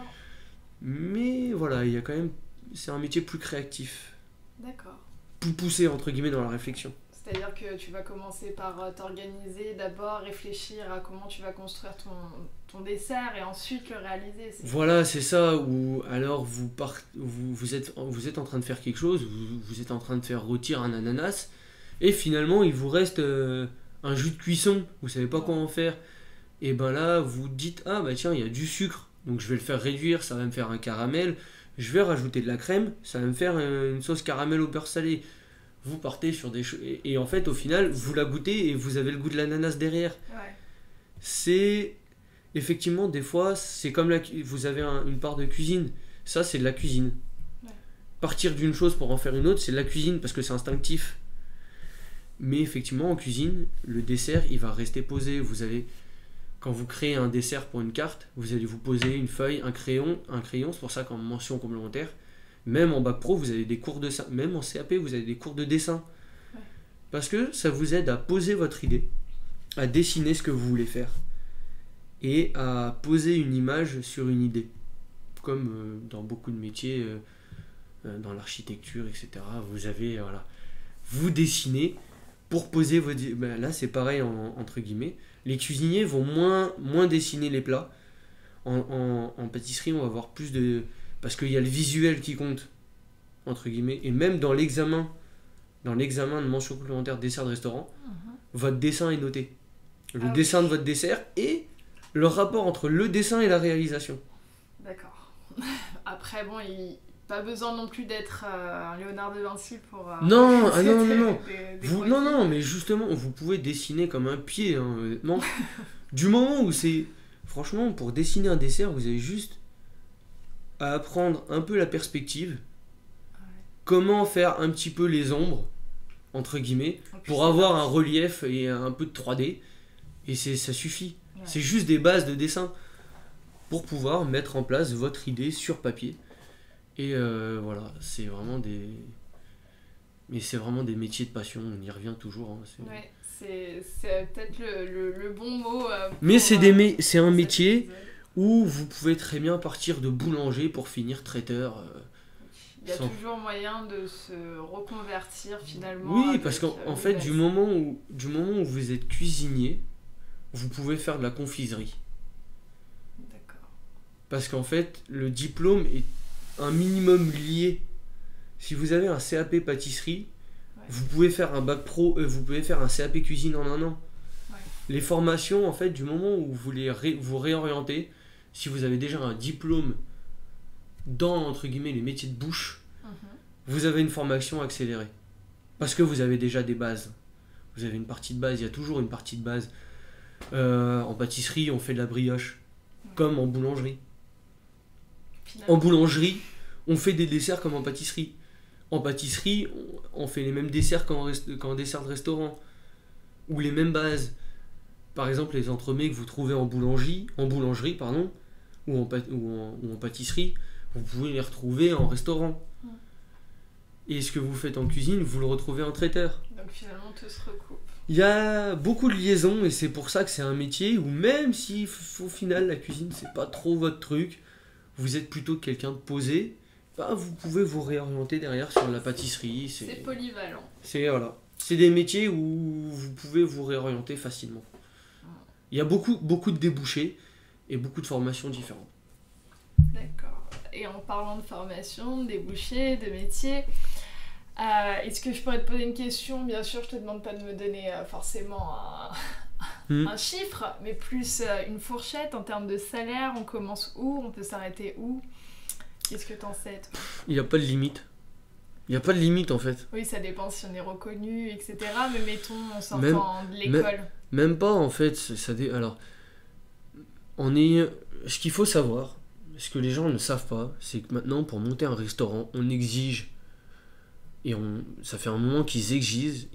Mais voilà, il y a quand même... C'est un métier plus créatif. D'accord. Plus poussé, entre guillemets, dans la réflexion. C'est-à-dire que tu vas commencer par t'organiser, d'abord réfléchir à comment tu vas construire ton dessert et ensuite le réaliser. Voilà, c'est ça. Ou alors vous êtes en train de faire quelque chose, vous êtes en train de faire rôtir un ananas, et finalement il vous reste un jus de cuisson, vous savez pas quoi en faire. Et ben là, vous dites, ah bah tiens, il y a du sucre, donc je vais le faire réduire, ça va me faire un caramel. Je vais rajouter de la crème, ça va me faire une sauce caramel au beurre salé. Vous partez sur des choses. Et en fait, au final, vous la goûtez et vous avez le goût de l'ananas derrière. Ouais. C'est. Effectivement, des fois, c'est comme vous avez une part de cuisine. Ça, c'est de la cuisine. Ouais. Partir d'une chose pour en faire une autre, c'est de la cuisine parce que c'est instinctif. Mais effectivement, en cuisine, le dessert, il va rester posé. Quand vous créez un dessert pour une carte, vous allez vous poser une feuille, un crayon. C'est pour ça qu'en mention complémentaire, même en bac pro, vous avez des cours de dessin. Même en CAP, vous avez des cours de dessin. Ouais. Parce que ça vous aide à poser votre idée, à dessiner ce que vous voulez faire. et à poser une image sur une idée. Comme dans beaucoup de métiers, dans l'architecture, etc. Vous avez, voilà, vous dessinez pour poser vos... Ben là, c'est pareil, entre guillemets. Les cuisiniers vont moins dessiner les plats. En pâtisserie, on va avoir plus de... Parce qu'il y a le visuel qui compte, entre guillemets. Et même dans l'examen de mention complémentaire dessert de restaurant, votre dessin est noté. Le dessin de votre dessert et le rapport entre le dessin et la réalisation. D'accord. Après, bon, pas besoin non plus d'être un Léonard de Vinci pour... Non, non, mais justement, vous pouvez dessiner comme un pied, hein, honnêtement. Du moment où c'est... Franchement, pour dessiner un dessert, vous avez juste à apprendre un peu la perspective, comment faire un petit peu les ombres, entre guillemets, pour avoir un relief et un peu de 3D, et ça suffit. Ouais. C'est juste des bases de dessin pour pouvoir mettre en place votre idée sur papier. Et voilà, c'est vraiment des... Mais c'est vraiment des métiers de passion, on y revient toujours. Hein, ouais, c'est peut-être le bon mot. Mais c'est un métier où vous pouvez très bien partir de boulanger pour finir traiteur. Il y a toujours moyen de se reconvertir finalement. Oui, parce qu'en fait, du moment où vous êtes cuisinier, vous pouvez faire de la confiserie. D'accord. Parce qu'en fait, le diplôme est un minimum lié. Si vous avez un CAP pâtisserie, vous pouvez faire un bac pro, vous pouvez faire un CAP cuisine en 1 an. Ouais. Les formations, en fait, du moment où vous vous réorientez, si vous avez déjà un diplôme dans, entre guillemets, les métiers de bouche, vous avez une formation accélérée. Parce que vous avez déjà des bases. Vous avez une partie de base, il y a toujours une partie de base. En pâtisserie, on fait de la brioche, comme en boulangerie. Finalement. En boulangerie, on fait des desserts comme en pâtisserie. En pâtisserie, on fait les mêmes desserts qu'en dessert de restaurant. Ou les mêmes bases. Par exemple, les entremets que vous trouvez en boulangerie, ou en pâtisserie, vous pouvez les retrouver en restaurant. Et ce que vous faites en cuisine, vous le retrouvez en traiteur. Donc finalement, tout se recoupe. Il y a beaucoup de liaisons et c'est pour ça que c'est un métier où même si au final la cuisine c'est pas trop votre truc, vous êtes plutôt quelqu'un de posé, bah, vous pouvez vous réorienter derrière sur la pâtisserie. C'est polyvalent. C'est des métiers où vous pouvez vous réorienter facilement. Il y a beaucoup de débouchés et beaucoup de formations différentes. D'accord. Et en parlant de formation, de débouchés, de métiers, est-ce que je pourrais te poser une question? Bien sûr, je te demande pas de me donner forcément un chiffre, mais plus une fourchette en termes de salaire. On commence où? On peut s'arrêter où? Qu'est-ce que t'en sais, toi? Il n'y a pas de limite. Il n'y a pas de limite en fait. Oui, ça dépend si on est reconnu, etc. Mais mettons, on sortant de l'école. Même pas en fait. Alors, ce qu'il faut savoir, ce que les gens ne savent pas, c'est que maintenant, pour monter un restaurant, on exige, et ça fait un moment qu'ils exigent,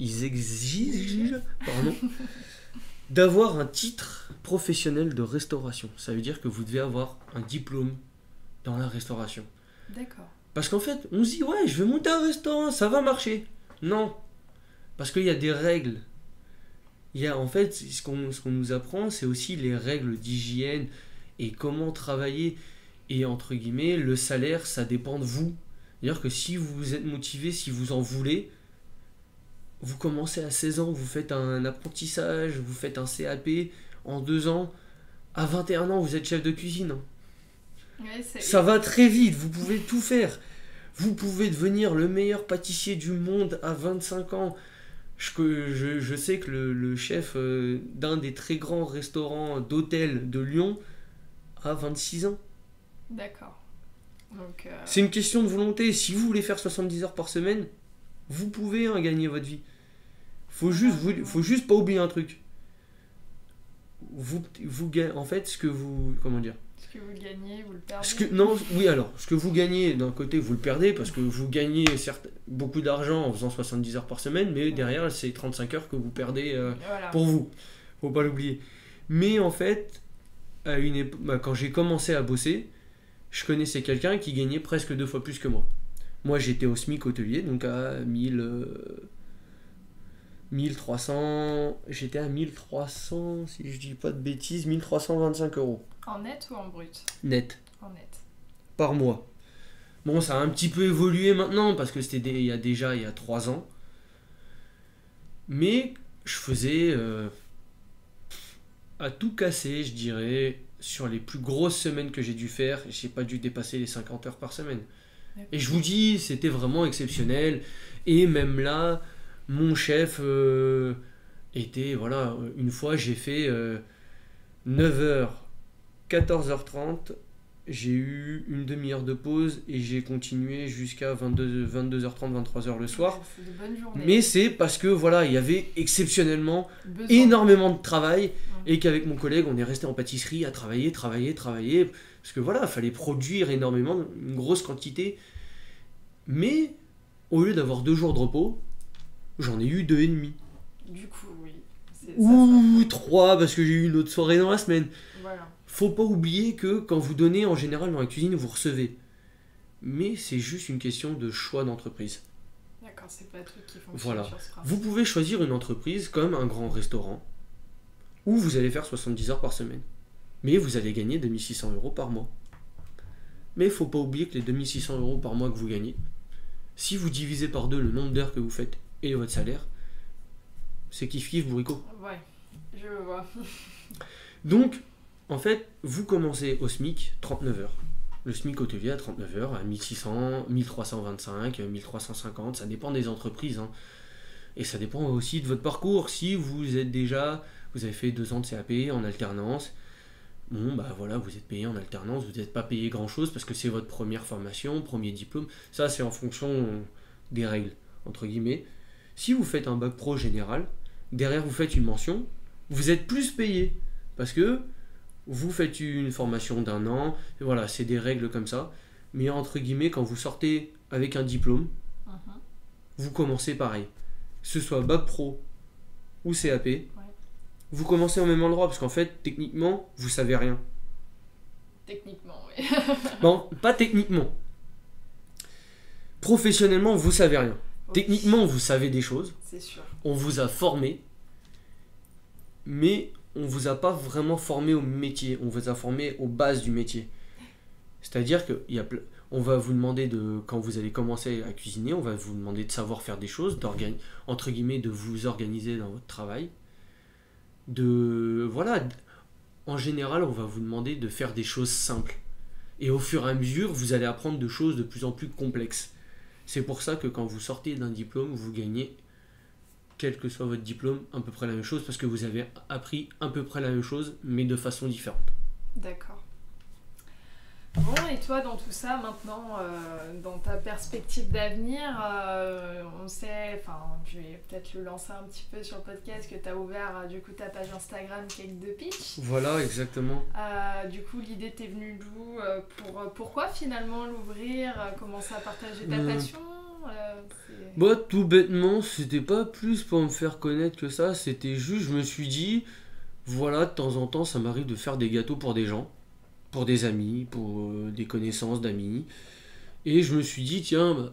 d'avoir un titre professionnel de restauration. Ça veut dire que vous devez avoir un diplôme dans la restauration. D'accord. Parce qu'en fait, on se dit, ouais, je vais monter un restaurant, ça va marcher. Non. Parce qu'il y a des règles. En fait, ce qu'on nous apprend, c'est aussi les règles d'hygiène et comment travailler. Et entre guillemets, le salaire, ça dépend de vous. C'est-à-dire que si vous êtes motivé, si vous en voulez, vous commencez à 16 ans, vous faites un apprentissage, vous faites un CAP en 2 ans. À 21 ans, vous êtes chef de cuisine. Ouais, ça va très vite, vous pouvez tout faire. Vous pouvez devenir le meilleur pâtissier du monde à 25 ans. Je sais que le chef d'un des très grands restaurants d'hôtel de Lyon a 26 ans. D'accord. Donc, c'est une question de volonté. Si vous voulez faire 70 heures par semaine, vous pouvez gagner votre vie. Faut juste pas oublier un truc. Vous gagnez, en fait, ce que vous... Comment dire ? Ce que vous gagnez, vous le perdez. Ce que vous gagnez, d'un côté, vous le perdez, parce que vous gagnez beaucoup d'argent en faisant 70 heures par semaine, mais derrière, c'est 35 heures que vous perdez pour vous. Faut pas l'oublier. Mais en fait, quand j'ai commencé à bosser, je connaissais quelqu'un qui gagnait presque 2 fois plus que moi. Moi, j'étais au SMIC hôtelier, donc à 1000 1300, j'étais à 1300, si je dis pas de bêtises, 1325 euros. En net ou en brut? Net, En net. par mois. Bon, ça a un petit peu évolué maintenant, parce que c'était il y a 3 ans. Mais je faisais, à tout casser, je dirais, sur les plus grosses semaines que j'ai dû faire, j'ai pas dû dépasser les 50 heures par semaine. Et je vous dis, c'était vraiment exceptionnel. Et même là, mon chef était, voilà, une fois j'ai fait 9h, 14h30, j'ai eu une demi-heure de pause et j'ai continué jusqu'à 22h30, 23h le soir. C'est de bonnes journées. Mais c'est parce que voilà, il y avait exceptionnellement Besoin. énormément de travail et qu'avec mon collègue, on est resté en pâtisserie à travailler. Parce que voilà, il fallait produire énormément, une grosse quantité. Mais au lieu d'avoir 2 jours de repos, j'en ai eu 2,5. Du coup, oui. Ou 3 parce que j'ai eu une autre soirée dans la semaine. Voilà. Faut pas oublier que quand vous donnez en général dans la cuisine, vous recevez. Mais c'est juste une question de choix d'entreprise. D'accord, c'est pas un truc qui fonctionne Voilà. sur ce principe. Vous pouvez choisir une entreprise comme un grand restaurant où vous allez faire 70 heures par semaine. Mais vous allez gagner 2600 euros par mois. Mais il faut pas oublier que les 2600 euros par mois que vous gagnez, si vous divisez par 2 le nombre d'heures que vous faites et votre salaire, c'est kiff-kiff bourricot. Ouais, je vois. Donc, en fait, vous commencez au SMIC, 39 heures. Le SMIC hôtelier à 39 heures, à 1600, 1325, 1350, ça dépend des entreprises. Hein. Et ça dépend aussi de votre parcours. Si vous avez fait 2 ans de CAP en alternance, bon, bah voilà, vous êtes payé en alternance, vous n'êtes pas payé grand-chose parce que c'est votre première formation, premier diplôme. Ça, c'est en fonction des règles, entre guillemets. Si vous faites un bac pro général, derrière vous faites une mention, vous êtes plus payé parce que vous faites une formation d'1 an, et voilà, c'est des règles comme ça. Mais entre guillemets, quand vous sortez avec un diplôme, vous commencez pareil. Que ce soit bac pro ou CAP, vous commencez au même endroit parce qu'en fait, techniquement, vous savez rien. Techniquement, oui. Bon, pas techniquement. Professionnellement, vous savez rien. Okay. Techniquement, vous savez des choses. C'est sûr. On vous a formé, mais on vous a pas vraiment formé au métier. On vous a formé aux bases du métier. C'est-à-dire que on va vous demander quand vous allez commencer à cuisiner, on va vous demander de savoir faire des choses, entre guillemets, de vous organiser dans votre travail. En général, on va vous demander de faire des choses simples. Et au fur et à mesure, vous allez apprendre de choses de plus en plus complexes. C'est pour ça que quand vous sortez d'un diplôme, vous gagnez, quel que soit votre diplôme, à peu près la même chose, parce que vous avez appris à peu près la même chose, mais de façon différente. D'accord. Bon, et toi, dans tout ça, maintenant, dans ta perspective d'avenir, on sait, enfin, je vais peut-être le lancer un petit peu sur le podcast, que tu as ouvert du coup ta page Instagram Cake de Pitch. Voilà, exactement. Du coup, l'idée t'est venue d'où? Pourquoi finalement l'ouvrir? Commencer à partager ta passion? Bah, tout bêtement, c'était pas plus pour me faire connaître que ça, c'était juste, je me suis dit, voilà, de temps en temps, ça m'arrive de faire des gâteaux pour des gens. Pour des amis, pour des connaissances d'amis. Et je me suis dit, tiens,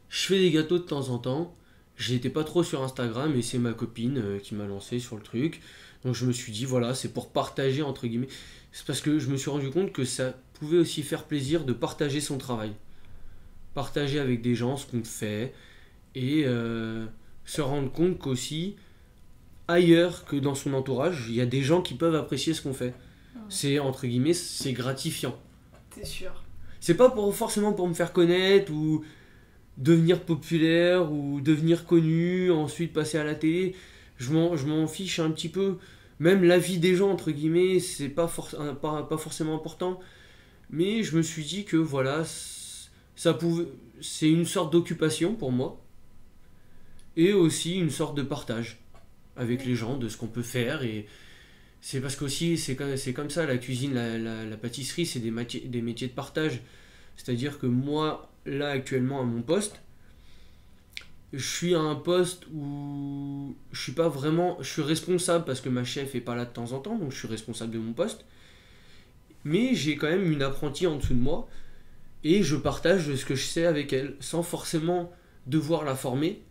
je fais des gâteaux de temps en temps. J'étais pas trop sur Instagram et c'est ma copine qui m'a lancé sur le truc. Donc je me suis dit, voilà, c'est pour partager, entre guillemets. C'est parce que je me suis rendu compte que ça pouvait aussi faire plaisir de partager son travail. Partager avec des gens ce qu'on fait. Et se rendre compte qu'aussi, ailleurs que dans son entourage, il y a des gens qui peuvent apprécier ce qu'on fait. C'est, entre guillemets, c'est gratifiant. C'est sûr. C'est pas forcément pour me faire connaître ou devenir populaire ou devenir connu, ensuite passer à la télé. Je m'en fiche un petit peu. Même l'avis des gens, entre guillemets, c'est pas forcément important. Mais je me suis dit que voilà, c'est une sorte d'occupation pour moi. Et aussi une sorte de partage avec les gens de ce qu'on peut faire. Et c'est parce qu'aussi, c'est comme ça, la cuisine, la pâtisserie, c'est des métiers de partage. C'est-à-dire que moi, là, actuellement, à mon poste, je suis à un poste où je suis pas vraiment... Je suis responsable parce que ma chef est pas là de temps en temps, donc je suis responsable de mon poste. Mais j'ai quand même une apprentie en dessous de moi, et je partage ce que je sais avec elle, sans forcément devoir la former,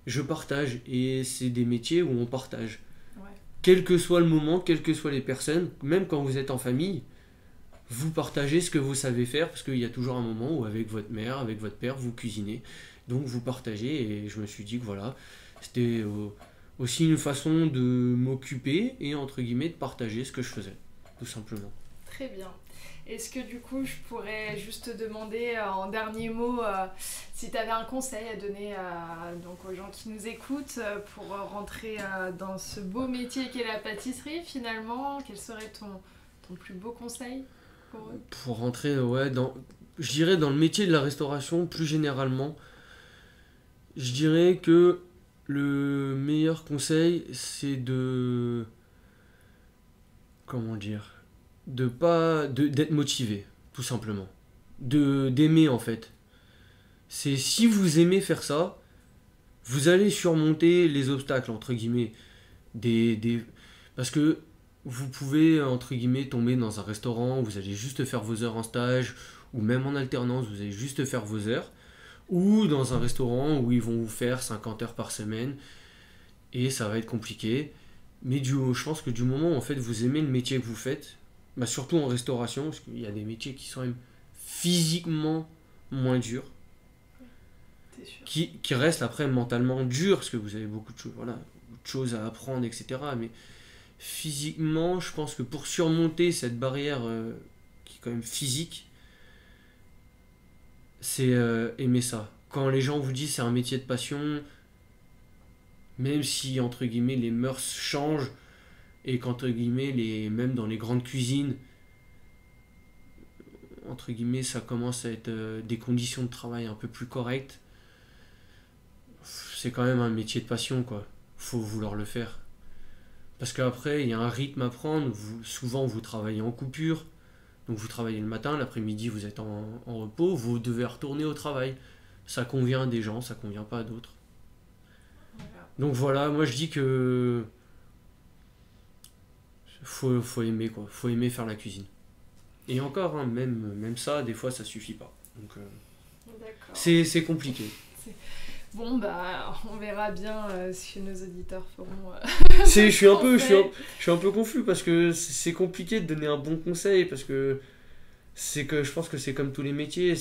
je partage. Et c'est des métiers où on partage. Ouais. Quel que soit le moment, quelles que soient les personnes, même quand vous êtes en famille, vous partagez ce que vous savez faire, parce qu'il y a toujours un moment où avec votre mère, avec votre père, vous cuisinez. Donc vous partagez, et je me suis dit que voilà, c'était aussi une façon de m'occuper et entre guillemets de partager ce que je faisais, tout simplement. Très bien. Est-ce que du coup je pourrais juste te demander en dernier mot si tu avais un conseil à donner donc aux gens qui nous écoutent pour rentrer dans ce beau métier qu'est la pâtisserie finalement? Quel serait ton plus beau conseil pour eux? Pour rentrer, je dirais dans le métier de la restauration plus généralement, je dirais que le meilleur conseil c'est comment dire, d'être motivé, tout simplement. D'aimer en fait. C'est si vous aimez faire ça, vous allez surmonter les obstacles entre guillemets. Parce que vous pouvez entre guillemets tomber dans un restaurant, vous allez juste faire vos heures en stage, ou même en alternance, vous allez juste faire vos heures, ou dans un restaurant où ils vont vous faire 50 heures par semaine, et ça va être compliqué. Mais je pense que du moment où en fait vous aimez le métier que vous faites, surtout en restauration, parce qu'il y a des métiers qui sont même physiquement moins durs, C'est sûr. qui restent après mentalement durs, parce que vous avez beaucoup de choses à apprendre, etc. Mais physiquement, je pense que pour surmonter cette barrière qui est quand même physique, c'est aimer ça. Quand les gens vous disent c'est un métier de passion, même si entre guillemets les mœurs changent, et qu'entre guillemets, même dans les grandes cuisines, entre guillemets, ça commence à être des conditions de travail un peu plus correctes, c'est quand même un métier de passion, quoi. Faut vouloir le faire. Parce qu'après, il y a un rythme à prendre. Souvent, vous travaillez en coupure. Donc, vous travaillez le matin, l'après-midi, vous êtes en repos, vous devez retourner au travail. Ça convient à des gens, ça convient pas à d'autres. Voilà. Donc, voilà, moi je dis que faut aimer, quoi. Faut aimer faire la cuisine. Et encore, hein, même ça, des fois, ça suffit pas. Donc, D'accord. c'est compliqué. Bon, on verra bien ce que nos auditeurs feront. Je suis un peu confus parce que c'est compliqué de donner un bon conseil, parce que je pense que c'est comme tous les métiers,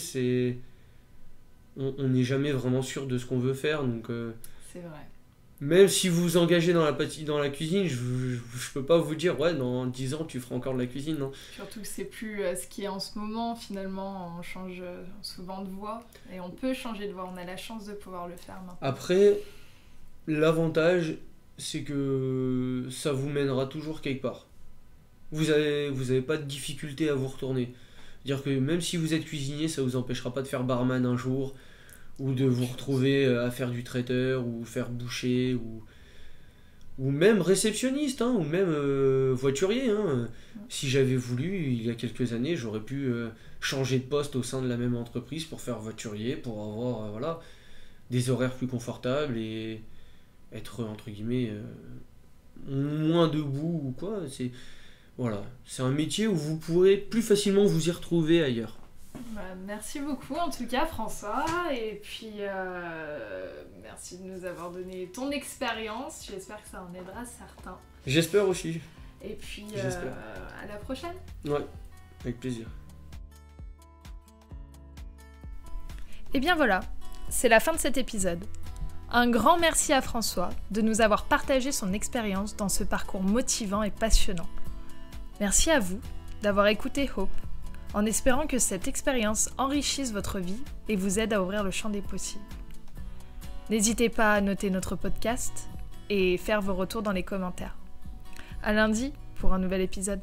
on n'est jamais vraiment sûr de ce qu'on veut faire, donc C'est vrai. même si vous vous engagez dans la cuisine, je peux pas vous dire ouais, dans 10 ans tu feras encore de la cuisine, non. Surtout que c'est plus ce qui est en ce moment, finalement, on change souvent de voie et on peut changer de voie, on a la chance de pouvoir le faire maintenant. Après, l'avantage c'est que ça vous mènera toujours quelque part. Vous avez pas de difficulté à vous retourner. C'est-à-dire que même si vous êtes cuisinier, ça vous empêchera pas de faire barman un jour, ou de vous retrouver à faire du traiteur, ou faire boucher, ou même réceptionniste, hein, ou même voiturier. Hein. Si j'avais voulu, il y a quelques années, j'aurais pu changer de poste au sein de la même entreprise pour faire voiturier, pour avoir des horaires plus confortables et être, entre guillemets, moins debout ou quoi. C'est un métier où vous pourrez plus facilement vous y retrouver ailleurs. Merci beaucoup en tout cas François, et puis merci de nous avoir donné ton expérience, j'espère que ça en aidera certains. J'espère aussi. Et puis J'espère. à la prochaine. Ouais, avec plaisir. Et bien voilà, c'est la fin de cet épisode. Un grand merci à François de nous avoir partagé son expérience dans ce parcours motivant et passionnant. Merci à vous d'avoir écouté Hope, en espérant que cette expérience enrichisse votre vie et vous aide à ouvrir le champ des possibles. N'hésitez pas à noter notre podcast et faire vos retours dans les commentaires. À lundi pour un nouvel épisode.